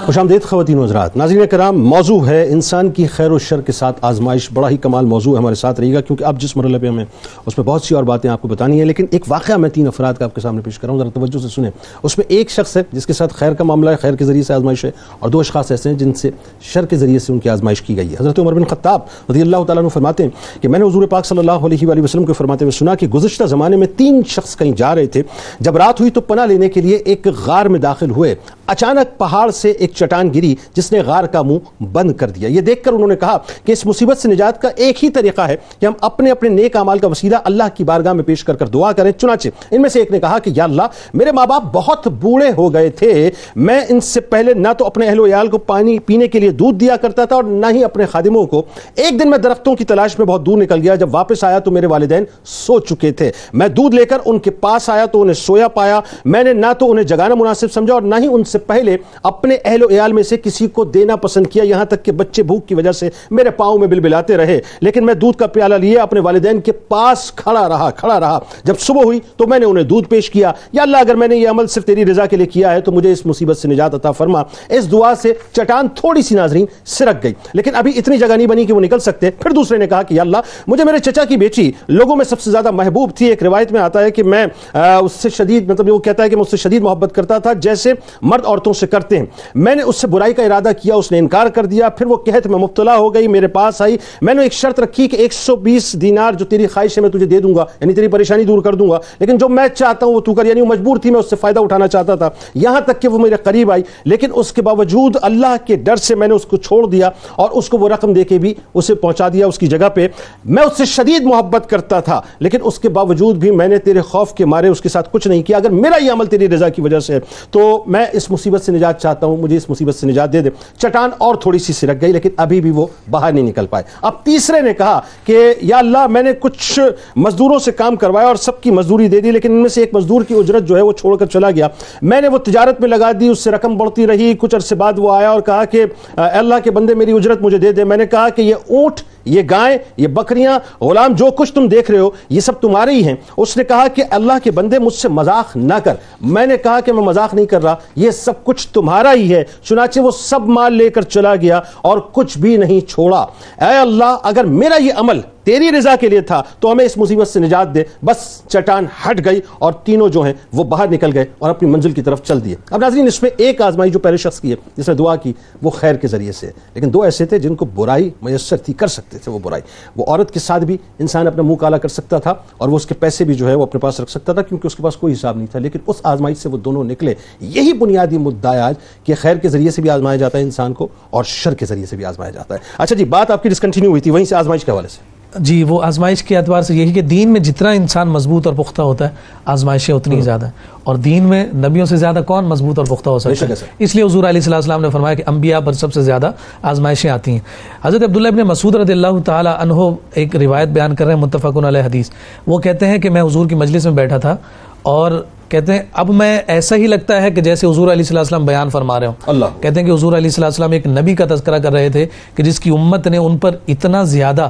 خوش آمدید خواتین و حضرات. ناظرین کرام, موضوع ہے انسان کی خیر و شر کے ساتھ آزمائش. بڑا ہی کمال موضوع ہے, ہمارے ساتھ رہیے گا کیونکہ اب جس مرحلے پہ ہمیں اس میں بہت سی اور باتیں آپ کو بتانی ہیں. لیکن ایک واقعہ میں 3 افراد کا آپ کے سامنے پیش کر رہا ہوں, ذرا توجہ سے سنیں. اس میں ایک شخص ہے جس کے ساتھ خیر کا معاملہ ہے, خیر کے ذریعے سے آزمائش ہے, اور 2 اشخاص ایسے ہیں جن سے شر کے ذریعے سے ان کی آزمائش کی گئی ہے. حضرت عمر بن خطاب رضی اللہ تعالیٰ عنہ فرماتے ہیں کہ میں نے حضور پاک صلی اللہ علیہ وآلہ وسلم کو فرماتے ہوئے سنا کہ گزشتہ زمانے میں 3 شخص کہیں جا رہے تھے. جب رات ہوئی تو پناہ لینے کے لیے ایک غار میں داخل ہوئے. اچانک پہاڑ سے ایک چٹان گری جس نے غار کا منہ بند کر دیا. یہ دیکھ کر انہوں نے کہا کہ اس مصیبت سے نجات کا ایک ہی طریقہ ہے کہ ہم اپنے اپنے نیک اعمال کا وسیلہ اللہ کی بارگاہ میں پیش کر کر دعا کریں. چنانچہ ان میں سے ایک نے کہا کہ یا اللہ, میرے ماں باپ بہت بوڑھے ہو گئے تھے, میں ان سے پہلے نہ تو اپنے اہل و عیال کو پانی پینے کے لیے دودھ دیا کرتا تھا اور نہ ہی اپنے خادموں کو. ایک دن میں درختوں کی تلاش میں بہت دور نکل گیا. جب واپس آیا تو میرے والدین سو چکے تھے. میں دودھ لے کر ان کے پاس آیا تو انہیں سویا پایا. میں نے نہ تو انہیں جگانا مناسب سمجھا اور نہ ہی ان سے پہلے اپنے اہل و عیال میں سے کسی کو دینا پسند کیا, یہاں تک کہ بچے بھوک کی وجہ سے میرے پاؤں میں بلبلاتے رہے. لیکن میں دودھ کا پیالہ لیے اپنے والدین کے پاس کھڑا رہا. جب صبح ہوئی تو میں نے انہیں دودھ پیش کیا. یا اللہ, اگر میں نے یہ عمل صرف تیری رضا کے لیے کیا ہے تو مجھے اس مصیبت سے نجات عطا فرما. اس دعا سے چٹان تھوڑی سی ناظرین سرک گئی, لیکن ابھی اتنی جگہ نہیں بنی کہ وہ نکل سکتے. پھر دوسرے نے کہا کہ یا اللہ, مجھے میرے چچا کی بیٹی لوگوں میں سب سے زیادہ محبوب تھی. ایک روایت میں آتا ہے کہ میں اس سے شدید, وہ کہتا ہے کہ میں اس سے شدید محبت کرتا تھا جیسے مرد عورتوں سے کرتے ہیں. میں نے اس سے برائی کا ارادہ کیا, اس نے انکار کر دیا. پھر وہ قحط میں مبتلا ہو گئی, میرے پاس آئی. میں نے ایک شرط رکھی کہ 120 دینار جو تیری خواہش ہے میں تجھے دے دوں گا, یعنی تیری پریشانی دور کر دوں گا, لیکن جو میں چاہتا ہوں وہ تو کر. یعنی وہ مجبور تھی, میں اس سے فائدہ اٹھانا چاہتا تھا. یہاں تک کہ وہ میرے قریب آئی, لیکن اس کے باوجود اللہ کے ڈر سے میں نے اس کو چھوڑ دیا اور اس کو وہ رقم دے کے بھی اسے پہنچا دیا اس کی جگہ پہ. میں اس سے شدید محبت کرتا تھا, لیکن اس کے باوجود بھی میں نے تیرے خوف کے مارے اس کے ساتھ کچھ نہیں کیا. اگر میرا یہ عمل تیری رضا کی وجہ سے ہے تو میں اس مصیبت سے نجات چاہتا ہوں, مجھے اس مصیبت سے نجات دے دے. چٹان اور تھوڑی سی سرک گئی, لیکن ابھی بھی وہ باہر نہیں نکل پائے. اب تیسرے نے کہا کہ یا اللہ, میں نے کچھ مزدوروں سے کام کروایا اور سب کی مزدوری دے دی, لیکن ان میں سے ایک مزدور کی اجرت جو ہے وہ چھوڑ کر چلا گیا. میں نے وہ تجارت میں لگا دی, اس سے رقم بڑھتی رہی. کچھ عرصے بعد وہ آیا اور کہا کہ اللہ کے بندے میری اجرت مجھے دے دے. میں نے کہا کہ یہ اونٹ, یہ گائیں, یہ بکریاں, غلام, جو کچھ تم دیکھ رہے ہو یہ سب تمہارے ہی ہیں. اس نے کہا کہ اللہ کے بندے مجھ سے مذاق نہ کر. میں نے کہا کہ میں مذاق نہیں کر رہا, یہ سب کچھ تمہارا ہی ہے. چنانچہ وہ سب مال لے کر چلا گیا اور کچھ بھی نہیں چھوڑا. اے اللہ, اگر میرا یہ عمل تیری رضا کے لیے تھا تو ہمیں اس مصیبت سے نجات دے. بس چٹان ہٹ گئی اور تینوں جو ہیں وہ باہر نکل گئے اور اپنی منزل کی طرف چل دیے. اب ناظرین, اس میں ایک آزمائی جو پہلے شخص کی ہے جس نے دعا کی وہ خیر کے ذریعے سے, لیکن 2 ایسے تھے جن کو برائی میسر تھی, کر سکتے تھے وہ برائی. وہ عورت کے ساتھ بھی انسان اپنا منہ کالا کر سکتا تھا اور وہ اس کے پیسے بھی جو ہے وہ اپنے پاس رکھ سکتا تھا کیونکہ اس کے پاس کوئی حساب نہیں تھا, لیکن اس آزمائی سے وہ دونوں نکلے. یہی بنیادی مدعا ہے آج کہ خیر کے ذریعے سے بھی آزمایا جاتا ہے انسان کو اور شر کے ذریعے سے بھی آزمایا جاتا ہے. اچھا جی, بات آپ کی ڈسکنٹینیو ہوئی تھی وہیں سے آزمائش کے حوالے سے. جی وہ آزمائش کے اعتبار سے یہی کہ دین میں جتنا انسان مضبوط اور پختہ ہوتا ہے آزمائشیں اتنی ہی زیادہ ہیں، اور دین میں نبیوں سے زیادہ کون مضبوط اور پختہ ہو سکتا ہے؟ اس لیے حضور علیہ السلام نے فرمایا کہ انبیاء پر سب سے زیادہ آزمائشیں آتی ہیں۔ حضرت عبداللہ ابن مسعود رضی اللہ تعالی عنہ ایک روایت بیان کر رہے ہیں متفق علیہ حدیث، وہ کہتے ہیں کہ میں حضور کی مجلس میں بیٹھا تھا اور کہتے ہیں اب میں ایسا ہی لگتا ہے کہ جیسے حضور علیہ السلام بیان فرما رہے ہوں۔ کہتے ہیں کہ حضور علیہ السلام ایک نبی کا تذکرہ کر رہے تھے کہ جس کی امت نے ان پر اتنا زیادہ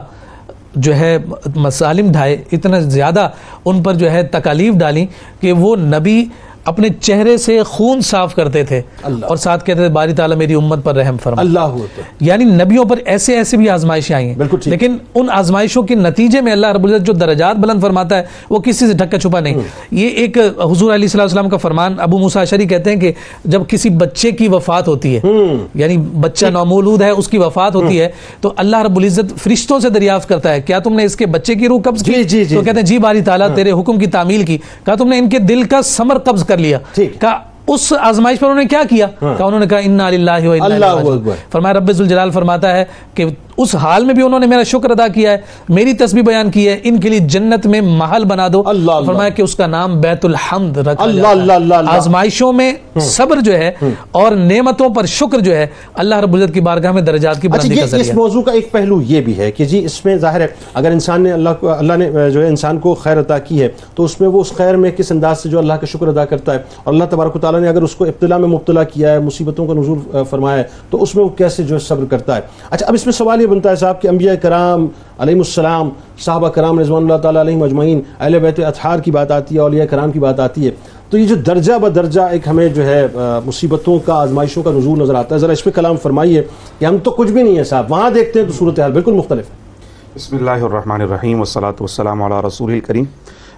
جو ہے مسالم ڈھائے، اتنا زیادہ ان پر جو ہے تکالیف ڈالی کہ وہ نبی اپنے چہرے سے خون صاف کرتے تھے اور ساتھ کہتے تھے باری تعالیٰ میری امت پر رحم فرما۔ یعنی نبیوں پر ایسے ایسے بھی آزمائشیں آئی ہیں، لیکن ان آزمائشوں کے نتیجے میں اللہ رب العزت جو درجات بلند فرماتا ہے وہ کسی سے ڈھکا چھپا نہیں۔ یہ ایک حضور علیہ السلام کا فرمان، ابو موسیٰ اشعری کہتے ہیں کہ جب کسی بچے کی وفات ہوتی ہے، یعنی بچہ نومولود ہے اس کی وفات ہوتی ہے، تو اللہ رب العزت فرشتوں سے دریافت کرتا ہے کیا تم نے اس کے بچے کی روح قبض کی؟ تو کہتے ہیں جی باری تعالیٰ تیرے حکم کی تعمیل کی۔ کہا تم نے ان کے دل کا ثمر قبض کر لیا۔ کہا اس آزمائش پر انہوں نے کیا کیا؟ کہا انہوں نے کہا انا للہ و انا الیہ راجعون۔ فرمایا رب ذوالجلال فرماتا ہے کہ اس حال میں بھی انہوں نے میرا شکر ادا کیا ہے، میری تسبیح بیان کی ہے، ان کے لیے جنت میں محل بنا دو۔ فرمایا کہ اس کا نام بیت الحمد رکھا جائے۔ آزمائشوں میں صبر جو ہے اور نعمتوں پر شکر جو ہے اللہ رب العزت کی بارگاہ میں درجات کی بلندی کا ذریعہ۔ اس موضوع کا ایک پہلو یہ بھی ہے کہ جی اس میں ظاہر ہے اگر انسان نے اللہ نے جو ہے انسان کو خیر عطا کی ہے تو اس میں وہ اس خیر میں کس انداز سے جو اللہ کا شکر ادا کرتا ہے، اور اللہ تبارک و تعالیٰ نے اگر اس کو ابتلا میں مبتلا کیا ہے، مصیبتوں کا نزول فرمایا ہے، تو اس میں وہ کیسے جو ہے صبر کرتا ہے۔ اچھا اب اس میں سوال یہ بنتا ہے صاحب کہ انبیاء کرام علیہ السلام، صحابہ کرام رضوان اللہ تعالیٰ علیہم اجمعین، اہل بیت اطہار کی بات آتی ہے، اولیاء کرام کی بات آتی ہے، تو یہ جو درجہ بدرجہ ایک ہمیں جو ہے مصیبتوں کا، آزمائشوں کا نزول نظر آتا ہے، ذرا اس پہ کلام فرمائیے کہ ہم تو کچھ بھی نہیں ہے صاحب، وہاں دیکھتے ہیں تو صورتحال بالکل مختلف ہے۔ بسم اللہ الرحمن الرحیم والصلاۃ والسلام علی رسول الکریم۔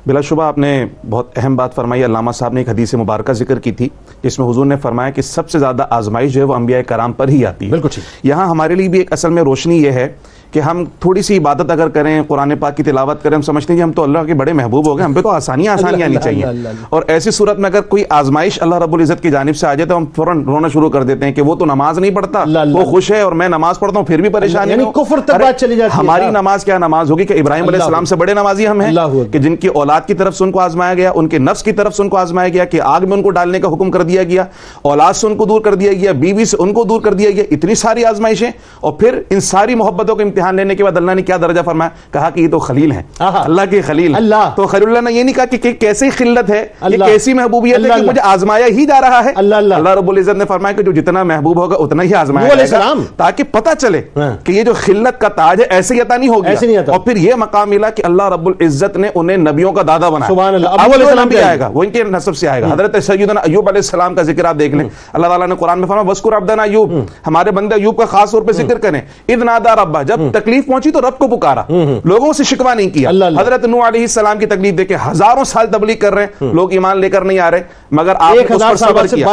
بلا شبہ آپ نے بہت اہم بات فرمائی۔ علامہ صاحب نے ایک حدیث مبارکہ ذکر کی تھی جس میں حضور نے فرمایا کہ سب سے زیادہ آزمائش جو ہے وہ انبیاء کرام پر ہی آتی ہے۔ بالکل ٹھیک۔ یہاں ہمارے لیے بھی ایک اصل میں روشنی یہ ہے کہ ہم تھوڑی سی عبادت اگر کریں، قرآن پاک کی تلاوت کریں، ہم سمجھتے ہیں کہ ہم تو اللہ کے بڑے محبوب ہو گئے، ہم پہ تو آسانیاں آنی چاہیے، اور ایسی صورت میں اگر کوئی آزمائش اللہ رب العزت کی جانب سے آ جائے تو ہم فوراً رونا شروع کر دیتے ہیں کہ وہ تو نماز نہیں پڑھتا، وہ خوش ہے اور میں نماز پڑھتا ہوں پھر بھی پریشانی ہے۔ کفر تک بات چلی جاتی ہے۔ ہماری نماز کیا نماز ہوگی کہ ابراہیم علیہ السلام سے بڑے نمازی ہم ہیں کہ جن کی اولاد کی طرف سے ان کو آزمایا گیا، ان کے نفس کی طرف سے ان کو آزمایا گیا کہ آگ میں ان کو ڈالنے کا حکم کر دیا گیا، اولاد سے ان کو دور کر دیا گیا، بیوی سے ان کو دور کر دیا گیا، اتنی ساری آزمائشیں، اور پھر ان ساری محبتوں کا امتحان لینے کے بعد اللہ نے کیا درجہ فرمایا؟ کہا کہ یہ تو خلیل ہیں، اللہ کے خلیل۔ تو خلیل اللہ نے یہ نہیں کہا کہ کیسی خلت ہے، یہ کیسی محبوبیت ہے کہ مجھے آزمایا ہی جا رہا ہے۔ اللہ رب العزت نے فرمایا کہ جو جتنا محبوب ہوگا اتنا ہی آزمایا جائے گا، تاکہ پتہ چلے کہ یہ جو خلت کا تاج ہے ایسے ہی عطا نہیں ہو گیا۔ اور پھر یہ مقام ملا کہ اللہ رب العزت نے انہیں نبیوں کا دادا بنایا، اب علیہ السلام بھی آئے گا، وہ ان کے نسب سے آئے گا۔ حضرت سیدنا ایوب علیہ السلام کا ذکر آپ دیکھ لیں، اللہ تعالیٰ نے قرآن میں فرمایا وَاذْكُرْ عَبْدَنَا ایوب، ہمارے بندے ایوب کا خاص طور پہ ذکر کریں، اِذْ نَادَىٰ رَبَّهُ، جب تکلیف پہنچی تو رب کو پکارا، لوگوں سے شکوہ نہیں کیا۔ حضرت نوح علیہ السلام کی تکلیف دیکھیں، ہزاروں سال تبلیغ کر رہے ہیں، لوگ ایمان لے کر نہیں آ رہے، مگر آپ نے اس پر صبر کیا،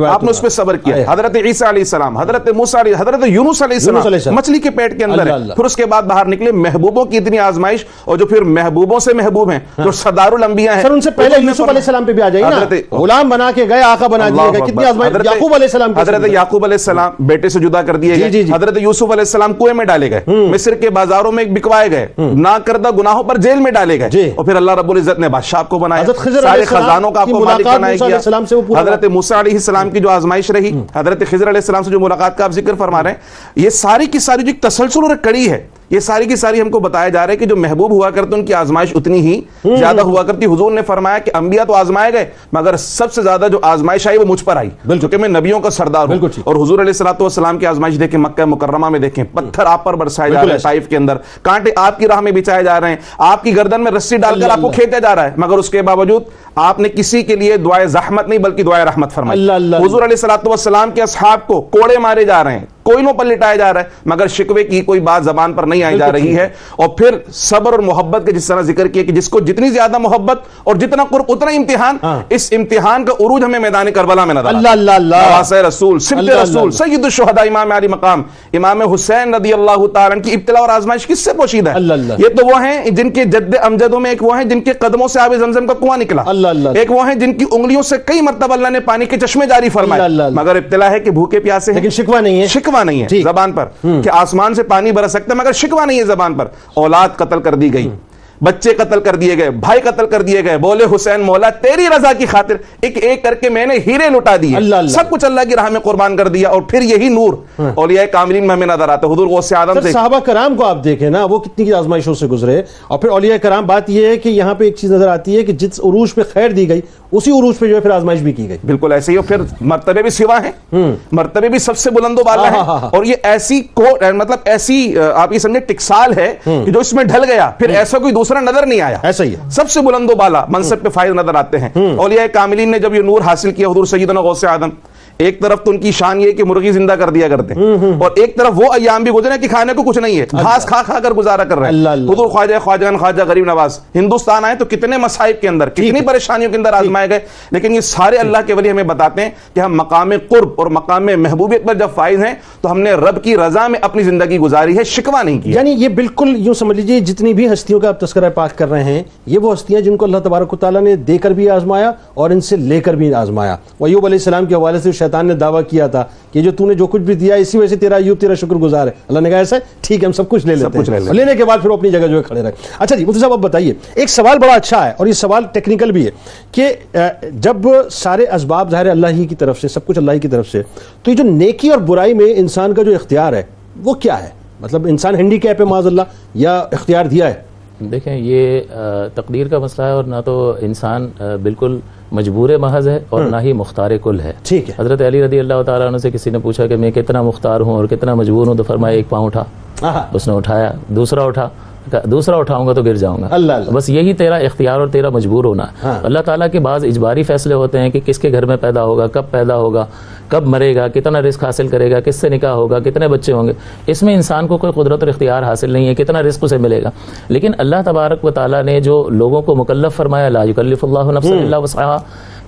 آپ نے اس پہ صبر کیا۔ حضرت عیسیٰ علیہ السلام، حضرت موسیٰ علیہ، حضرت یونس علیہ السلام مچھلی کے پیٹ کے اندر ہے، پھر اس کے بعد باہر نکلے، محبوبوں کی اتنی آزمائش، اور جو پھر محبوبوں سے محبوب ہیں، جو سردار الانبیاء ہیں، ان سے پہلے یوسف علیہ السلام پہ بھی آ جائیے نا، غلام بنا کے گئے، آقا بنا دیے گئے، کتنی آزمائش۔ یعقوب علیہ السلام، حضرت یعقوب علیہ السلام بیٹے سے جدا کر دیے گئے، حضرت یوسف علیہ السلام کنویں میں ڈالے گئے، مصر کے بازاروں میں بکوائے گئے، نہ کردہ گناہوں پر جیل میں ڈالے گئے، اور پھر اللہ رب العزت نے بادشاہ کو بنایا، سارے خزانوں کا آپ کو مالک بنایا گیا۔ حضرت موسیٰ علیہ السلام کی جو آزمائش رہی، حضرت خضر علیہ السلام سے جو ملاقات کا آپ ذکر فرما رہے ہیں، یہ ساری کی ساری جو ایک تسلسل اور کڑی ہے، یہ ساری کی ساری ہم کو بتایا جا رہا ہے کہ جو محبوب ہوا کرتے ان کی آزمائش اتنی ہی زیادہ ہوا کرتی۔ حضور نے فرمایا کہ انبیاء تو آزمائے گئے، مگر سب سے زیادہ جو آزمائش آئی وہ مجھ پر آئی، کیونکہ میں نبیوں کا سردار ہوں۔ اور حضور علیہ السلام کی آزمائش دیکھیں، مکہ مکرمہ میں دیکھیں، پتھر آپ پر برسائے جا رہے ہیں، طائف کے اندر کانٹے آپ کی راہ میں بچھائے جا رہے ہیں، آپ کی گردن میں رسی ڈال کر آپ کو کھینچا جا رہا ہے، مگر اس کے باوجود آپ نے کسی کے لیے دعائے زحمت نہیں بلکہ دعائے رحمت فرمائی۔ حضور علیہ السلام کے اصحاب کو کوڑے مارے جا رہے ہیں، کوئلوں پر لٹایا جا رہا ہے، مگر شکوے کی کوئی بات زبان پر نہیں آئی جا رہی ہے۔ اور پھر صبر اور محبت کے جس طرح ذکر کیا کہ جس کو جتنی زیادہ محبت اور جتنا قرب اتنا امتحان، اس امتحان کا عروج ہمیں میدان کربلا میں نظر آتا۔ رسول، سبت رسول، سید الشہداء امام علی مقام، امام حسین رضی اللہ تعالیٰ عنہ کی ابتلا اور آزمائش کس سے پوشیدہ ہے؟ یہ تو وہ ہیں جن کے جد امجدوں میں، ایک وہ ہیں جن کے قدموں سے آب زمزم کا کنواں نکلا، ایک وہ ہیں جن کی انگلیوں سے کئی مرتبہ اللہ نے پانی کے چشمے جاری فرمائے، مگر ابتلا ہے کہ بھوکے پیاسے ہیں، لیکن شکوہ نہیں ہے، شکوہ شکوہ نہیں ہے زبان پر کہ آسمان سے پانی برس سکتا ہے، مگر شکوہ نہیں ہے زبان پر. اولاد قتل کر دی گئی، بچے قتل کر دیے گئے، بھائی قتل کر دیے گئے، بولے حسین مولا تیری رضا کی خاطر ایک ایک کر کے میں نے ہیرے لٹا دیے، سب کچھ اللہ کی راہ میں قربان کر دیا. اور پھر یہی نور اولیاء کاملین میں ہمیں نظر آتا ہے. حضور غوث اعظم سے صحابہ کرام کو آپ دیکھیں نا، وہ کتنی آزمائشوں سے گزرے. اور پھر اولیاء کرام، بات یہ ہے کہ یہاں پہ ایک چیز نظر آتی ہے کہ جس عروج پہ خیر دی گئی اسی عروج پہ جو ہے پھر آزمائش بھی کی گئی. بالکل ایسے ہی. پھر مرتبے بھی سوا ہیں، مرتبے بھی سب سے بلند و بالا ہیں. اور یہ ایسی مطلب ایسی آپ یہ سمجھے ٹکسال ہے کہ جو اس میں ڈھل گیا پھر ایسا کوئی دوسرا نظر نہیں آیا. ایسا ہی ہے، سب سے بلند و بالا منصب پہ فائز نظر آتے ہیں. اولیاء کاملین نے جب یہ نور حاصل کیا حضور سیدنا غوث اعظم، ایک طرف تو ان کی شان یہ کہ مرغی زندہ کر دیا کرتے ہیں، اور ایک طرف وہ ایام بھی گزرے کہ کھانے کو کچھ نہیں ہے، گھاس کھا کھا کر گزارا کر رہے ہیں. حضور خواجہ غریب نواز ہندوستان آئے تو کتنے مصائب کے اندر، کتنی پریشانیوں کے اندر آزمائے گئے، لیکن یہ سارے اللہ کے ولی ہمیں بتاتے ہیں کہ ہم مقام قرب اور مقام محبوبیت پر جب فائز ہیں تو ہم نے رب کی رضا میں اپنی زندگی گزاری ہے، شکوہ نہیں کیا. یعنی یہ بالکل یوں سمجھ لیجیے جتنی بھی ہستیوں کا آپ تذکرہ پاک کر رہے ہیں یہ وہ ہستیاں جن کو اللہ تبارک و تعالیٰ نے دے کر بھی آزمایا اور ان سے لے کر بھی آزمایا. ایوب علیہ السلام کے حوالے سے شیطان نے دعویٰ کیا تھا کہ جو تو نے جو کچھ بھی دیا اسی وجہ سے تیرا ایوب تیرا شکر گزار ہے. اللہ نے کہا ایسا ٹھیک ہے ہم سب کچھ لے لیتے ہیں، اور لینے کے بعد پھر وہ اپنی جگہ جو ہے کھڑے رہے. اچھا جی مفتی صاحب اب بتائیے، ایک سوال بڑا اچھا ہے اور یہ سوال ٹیکنیکل بھی ہے کہ جب سارے اسباب ظاہر اللہ ہی کی طرف سے، سب کچھ اللہ ہی کی طرف سے، تو یہ جو نیکی اور برائی میں انسان کا جو اختیار ہے وہ کیا ہے؟ مطلب انسان ہینڈی کیپ ہے معاذ اللہ یا اختیار دیا ہے؟ دیکھیں یہ تقدیر کا مسئلہ ہے، اور نہ تو انسان بالکل مجبور محض ہے اور نہ ہی مختار کل ہے. ٹھیک ہے. حضرت علی رضی اللہ تعالیٰ عنہ سے کسی نے پوچھا کہ میں کتنا مختار ہوں اور کتنا مجبور ہوں، تو فرمایا ایک پاؤں اٹھا. اس نے اٹھایا، دوسرا اٹھاؤں گا تو گر جاؤں گا. اللہ بس یہی تیرا اختیار اور تیرا مجبور ہونا ہے. اللہ تعالیٰ کے بعض اجباری فیصلے ہوتے ہیں کہ کس کے گھر میں پیدا ہوگا، کب پیدا ہوگا، کب مرے گا، کتنا رزق حاصل کرے گا، کس سے نکاح ہوگا، کتنے بچے ہوں گے. اس میں انسان کو کوئی قدرت اور اختیار حاصل نہیں ہے کتنا رزق اسے ملے گا. لیکن اللہ تبارک و تعالیٰ نے جو لوگوں کو مکلف فرمایا، لا یکلف اللہ نفسا الا وسعہا،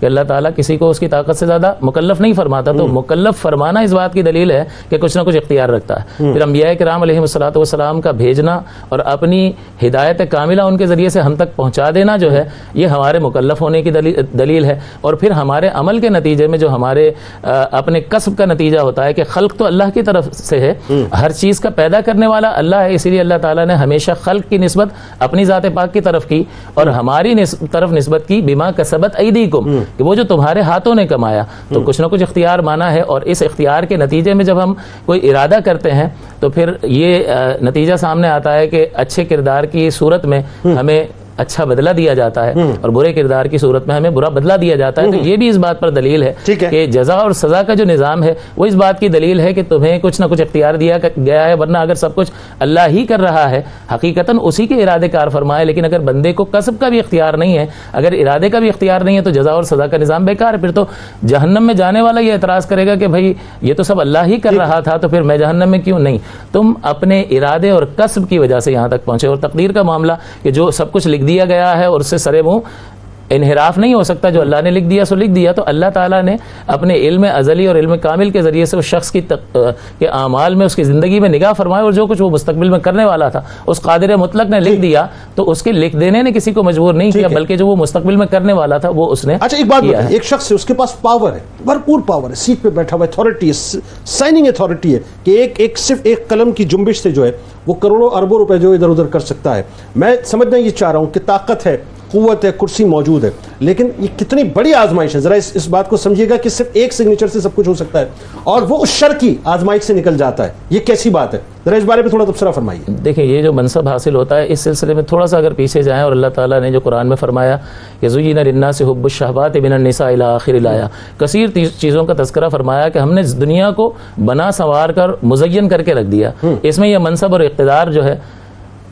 کہ اللہ تعالیٰ کسی کو اس کی طاقت سے زیادہ مکلف نہیں فرماتا. تو مکلف فرمانا اس بات کی دلیل ہے کہ کچھ نہ کچھ اختیار رکھتا ہے. پھر انبیاء کرام علیہم الصلوۃ والسلام کا بھیجنا اور اپنی ہدایت کاملہ ان کے ذریعے سے ہم تک پہنچا دینا جو ہے یہ ہمارے مکلف ہونے کی دلیل ہے. اور پھر ہمارے عمل کے نتیجے میں جو ہمارے اپنے کسب کا نتیجہ ہوتا ہے کہ خلق تو اللہ کی طرف سے ہے، ہر چیز کا پیدا کرنے والا اللہ ہے. اسی لیے اللہ تعالیٰ نے ہمیشہ خلق کی نسبت اپنی ذات پاک کی طرف کی اور ہماری طرف نسبت کی بما کسبت ایدیکم، کہ وہ جو تمہارے ہاتھوں نے کمایا. تو کچھ نہ کچھ اختیار مانا ہے، اور اس اختیار کے نتیجے میں جب ہم کوئی ارادہ کرتے ہیں تو پھر یہ نتیجہ سامنے آتا ہے کہ اچھے کردار کی صورت میں ہمیں اچھا بدلہ دیا جاتا ہے اور برے کردار کی صورت میں ہمیں برا بدلہ دیا جاتا ہے. تو یہ بھی اس بات پر دلیل ہے کہ جزا اور سزا کا جو نظام ہے وہ اس بات کی دلیل ہے کہ تمہیں کچھ نہ کچھ اختیار دیا گیا ہے، ورنہ اگر سب کچھ اللہ ہی کر رہا ہے، حقیقتاً اسی کے ارادے کار فرمائے. لیکن اگر بندے کو کسب کا بھی اختیار نہیں ہے، اگر ارادے کا بھی اختیار نہیں ہے، تو جزا اور سزا کا نظام بیکار ہے. پھر تو جہنم میں جانے والا یہ اعتراض کرے گا کہ بھائی یہ تو سب اللہ ہی کر رہا تھا تو پھر میں جہنم میں کیوں نہیں. تم اپنے ارادے اور کسب کی وجہ سے یہاں تک پہنچے. اور تقدیر کا معاملہ کہ جو سب کچھ لکھ دیا گیا ہے اور اس سے سرے منہ انحراف نہیں ہو سکتا، جو اللہ نے لکھ دیا سو لکھ دیا. تو اللہ تعالیٰ نے اپنے علم ازلی اور علم کامل کے ذریعے سے اس شخص کے اعمال میں، اس کی زندگی میں نگاہ فرمائے، اور جو کچھ وہ مستقبل میں کرنے والا تھا اس قادر مطلق نے لکھ دیا. تو اس کے لکھ دینے نے کسی کو مجبور نہیں کیا، بلکہ جو وہ مستقبل میں کرنے والا تھا وہ اس نے. اچھا ایک بات بتائیں، ایک شخص ہے اس کے پاس پاور ہے، بھرپور پاور ہے، سیٹ پہ بیٹھا ہوا، اتھارٹی ہے، سائننگ اتھارٹی ہے کہ صرف ایک قلم کی جنبش سے جو ہے وہ کروڑوں اربوں روپے جو ادھر ادھر کر سکتا ہے. میں سمجھنا یہ چاہ رہا ہوں کہ طاقت ہے، قوت ہے، کرسی موجود ہے، لیکن یہ کتنی بڑی آزمائش ہے. ذرا اس بات کو سمجھیے گا کہ صرف ایک سگنیچر سے سب کچھ ہو سکتا ہے اور وہ اس شر کی آزمائش سے نکل جاتا ہے. یہ کیسی بات ہے؟ ذرا اس بارے میں تھوڑا تبصرہ فرمائیے. دیکھیں یہ جو منصب حاصل ہوتا ہے اس سلسلے میں تھوڑا سا اگر پیچھے جائیں، اور اللہ تعالیٰ نے جو قرآن میں فرمایا کہ زُيِّنَ لِلنَّاسِ حُبُّ الشَّهَوَاتِ مِنَ النِّسَاءِ إِلَى آخِرِ الآيَةِ، کثیر چیزوں کا تذکرہ فرمایا کہ ہم نے دنیا کو بنا سنوار کر مزین کر کے رکھ دیا. اس میں یہ منصب اور اقتدار جو ہے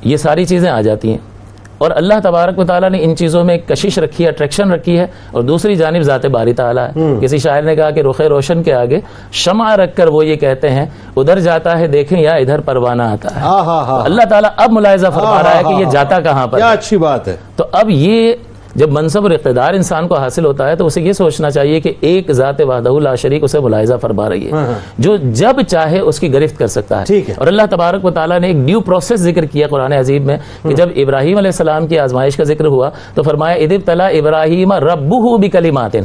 یہ ساری چیزیں آ جاتی ہیں. اور اللہ تبارک و تعالیٰ نے ان چیزوں میں ایک کشش رکھی ہے، اٹریکشن رکھی ہے. اور دوسری جانب ذات باری تعالیٰ ہے. کسی شاعر نے کہا کہ رخ روشن کے آگے شمع رکھ کر وہ یہ کہتے ہیں ادھر جاتا ہے دیکھیں یا ادھر پروانہ آتا ہے. اللہ تعالیٰ اب ملاحظہ فرما رہا ہے کہ یہ جاتا کہاں پر. کیا اچھی بات ہے. تو اب یہ جب منصب اور اقتدار انسان کو حاصل ہوتا ہے تو اسے یہ سوچنا چاہیے کہ ایک ذات وحدہ لا شریک اسے ملاحظہ فرما رہی ہے جو جب چاہے اس کی گرفت کر سکتا ہے. اور اللہ تبارک و تعالیٰ نے ایک ڈیو پروسیس ذکر کیا قرآن عظیم میں کہ جب ابراہیم علیہ السلام کی آزمائش کا ذکر ہوا تو فرمایا اذ ابتلی ابراہیم ربہ بکلمات،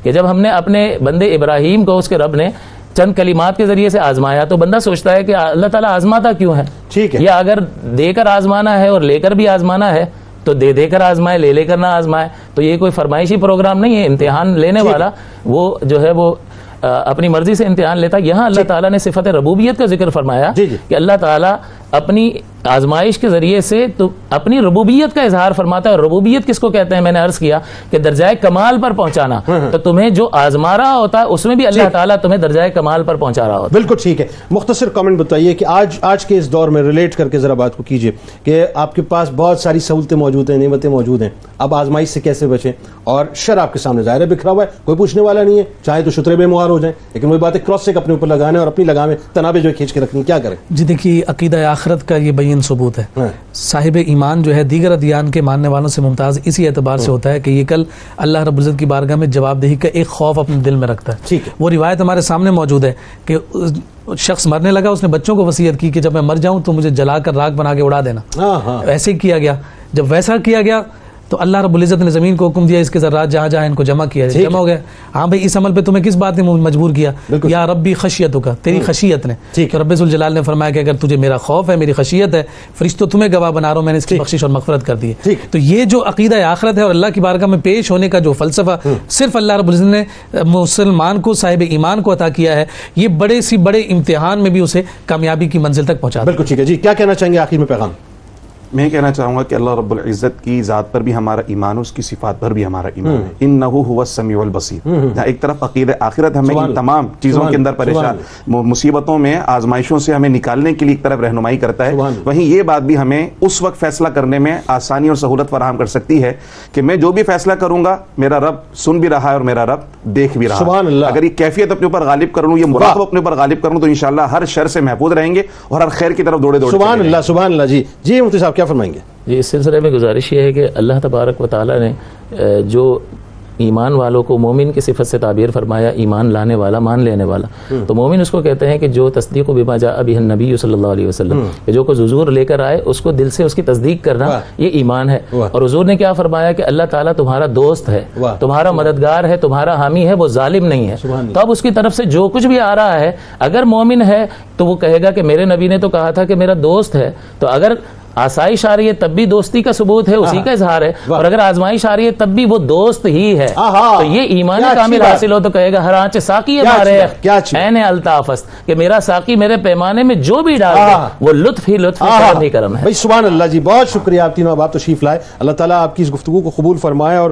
کہ جب ہم نے اپنے بندے ابراہیم کو اس کے رب نے چند کلمات کے ذریعے سے آزمایا تو بندہ سوچتا ہے کہ اللہ تعالیٰ آزماتا کیوں ہے؟ ٹھیک ہے، یا اگر دے کر آزمانا ہے اور لے کر بھی آزمانا ہے تو دے کر آزمائے، لے کر نہ آزمائے. تو یہ کوئی فرمائشی پروگرام نہیں ہے. امتحان لینے والا وہ جو ہے وہ اپنی مرضی سے امتحان لیتا. یہاں اللہ تعالیٰ نے صفت ربوبیت کا ذکر فرمایا کہ اللہ تعالیٰ اپنی آزمائش کے ذریعے سے تو اپنی ربوبیت کا اظہار فرماتا ہے. ربوبیت کس کو کہتے ہیں؟ میں نے عرض کیا کہ درجۂ کمال پر پہنچانا. تو تمہیں جو آزما رہا ہوتا ہے اس میں بھی اللہ تعالیٰ تمہیں درجۂ کمال پر پہنچا رہا ہوتا ہے. بالکل ٹھیک ہے. مختصر کامنٹ بتائیے کہ آج کے اس دور میں ریلیٹ کر کے ذرا بات کو کیجئے کہ آپ کے پاس بہت ساری سہولتیں موجود ہیں، نعمتیں موجود ہیں، اب آزمائش سے کیسے بچیں؟ اور شر آپ کے سامنے ظاہر ہے بکھرا ہوا ہے، کوئی پوچھنے والا نہیں ہے، چاہے تو شترے بے مہار ہو جائیں، لیکن وہی بات ہے کراس سے اپنے اوپر لگانے اور اپنی لگامیں تنابیں جو کھینچ کے رکھنی، کیا کریں؟ جی دیکھیے، عقیدہ آخرت کا یہ بین ثبوت ہے. صاحب ایمان جو ہے دیگر ادیان کے ماننے والوں سے ممتاز اسی اعتبار سے ہوتا ہے کہ یہ کل اللہ رب العزت کی بارگاہ میں جواب دہی کا ایک خوف اپنے دل میں رکھتا ہے. وہ روایت ہمارے سامنے موجود ہے کہ شخص مرنے لگا، اس نے بچوں کو وصیت کی کہ جب میں مر جاؤں تو مجھے جلا کر راکھ بنا کے اڑا دینا. ایسے ہی کیا گیا. جب ویسا کیا گیا تو اللہ رب العزت نے زمین کو حکم دیا اس کے ذرات جہاں جہاں ان کو جمع کیا، جمع ہو گئے. ہاں بھائی، اس عمل پہ تمہیں کس بات نے مجبور کیا؟ یا ربی خشیتوں کا، تیری خشیت نے. کہ رب ذوالجلال نے فرمایا کہ اگر تجھے میرا خوف ہے، میری خشیت ہے، فرشتوں تمہیں گواہ بنا رہا ہوں، میں نے اس کی بخشش اور مغفرت کر دی ہے. تو یہ جو عقیدہ آخرت ہے اور اللہ کی بارگاہ میں پیش ہونے کا جو فلسفہ صرف اللہ رب العزت نے مسلمان کو، صاحب ایمان کو عطا کیا ہے، یہ بڑے سی بڑے امتحان میں بھی اسے کامیابی کی منزل تک پہنچا. بالکل ٹھیک ہے. جی کیا کہنا چاہیں گے آخر میں پیغام؟ میں کہنا چاہوں گا کہ اللہ رب العزت کی ذات پر بھی ہمارا ایمان، اس کی صفات پر بھی ہمارا ایمان ہے. انہ هو السمیع البصیر. ایک طرف عقیدہ آخرت ہمیں ان تمام چیزوں کے اندر پریشان مصیبتوں میں، آزمائشوں سے ہمیں نکالنے کے لیے ایک طرف رہنمائی کرتا ہے، وہیں یہ بات بھی ہمیں اس وقت فیصلہ کرنے میں آسانی اور سہولت فراہم کر سکتی ہے کہ میں جو بھی فیصلہ کروں گا میرا رب سن بھی رہا ہے اور میرا رب دیکھ بھی رہا ہے. اگر یہ کیفیت اپنے اوپر غالب کر لوں، یہ مراقبہ اپنے اوپر غالب کروں تو انشاءاللہ ہر شر سے محفوظ رہیں گے اور ہر خیر کی طرف دوڑے. سبحان اللہ، سبحان اللہ. جی مفتی صاحب کیا فرمائیں گے؟ جی اس سلسلے میں گزارش یہ ہے کہ اللہ تبارک و تعالیٰ نے جو ایمان والوں کو مومن کی صفت سے تعبیر فرمایا، ایمان لانے والا، مان لینے والا، تو مومن اس کو کہتے ہیں کہ جو تصدیق بما جاء بہ النبی صلی اللہ علیہ وسلم، کہ جو کچھ حضور لے کر آئے اس کو دل سے اس کی تصدیق کرنا، یہ ایمان ہے. اور حضور نے کیا فرمایا کہ اللہ تعالیٰ تمہارا دوست ہے، تمہارا مددگار ہے، تمہارا حامی ہے، وہ ظالم نہیں ہے. تو اب اس کی طرف سے جو کچھ بھی آ رہا ہے، اگر مومن ہے تو وہ کہے گا کہ میرے نبی نے تو کہا تھا کہ میرا دوست ہے. تو اگر آسائش آ رہی ہے تب بھی دوستی کا ثبوت ہے، اسی کا اظہار ہے. اور اگر آزمائش آ رہی ہے تب بھی وہ دوست ہی ہے. تو یہ ایمان کامل حاصل ہو تو کہے گا ہر آنچ ساقی ہمارے عین الطافست، کہ میرا ساقی میرے پیمانے میں جو بھی ڈال دے وہ لطف ہی لطف، کرم ہی کرم ہے. سبحان اللہ. جی بہت شکریہ، آپ تینوں اب آپ تشریف لائے. اللہ تعالیٰ آپ کی اس گفتگو کو قبول فرمائے اور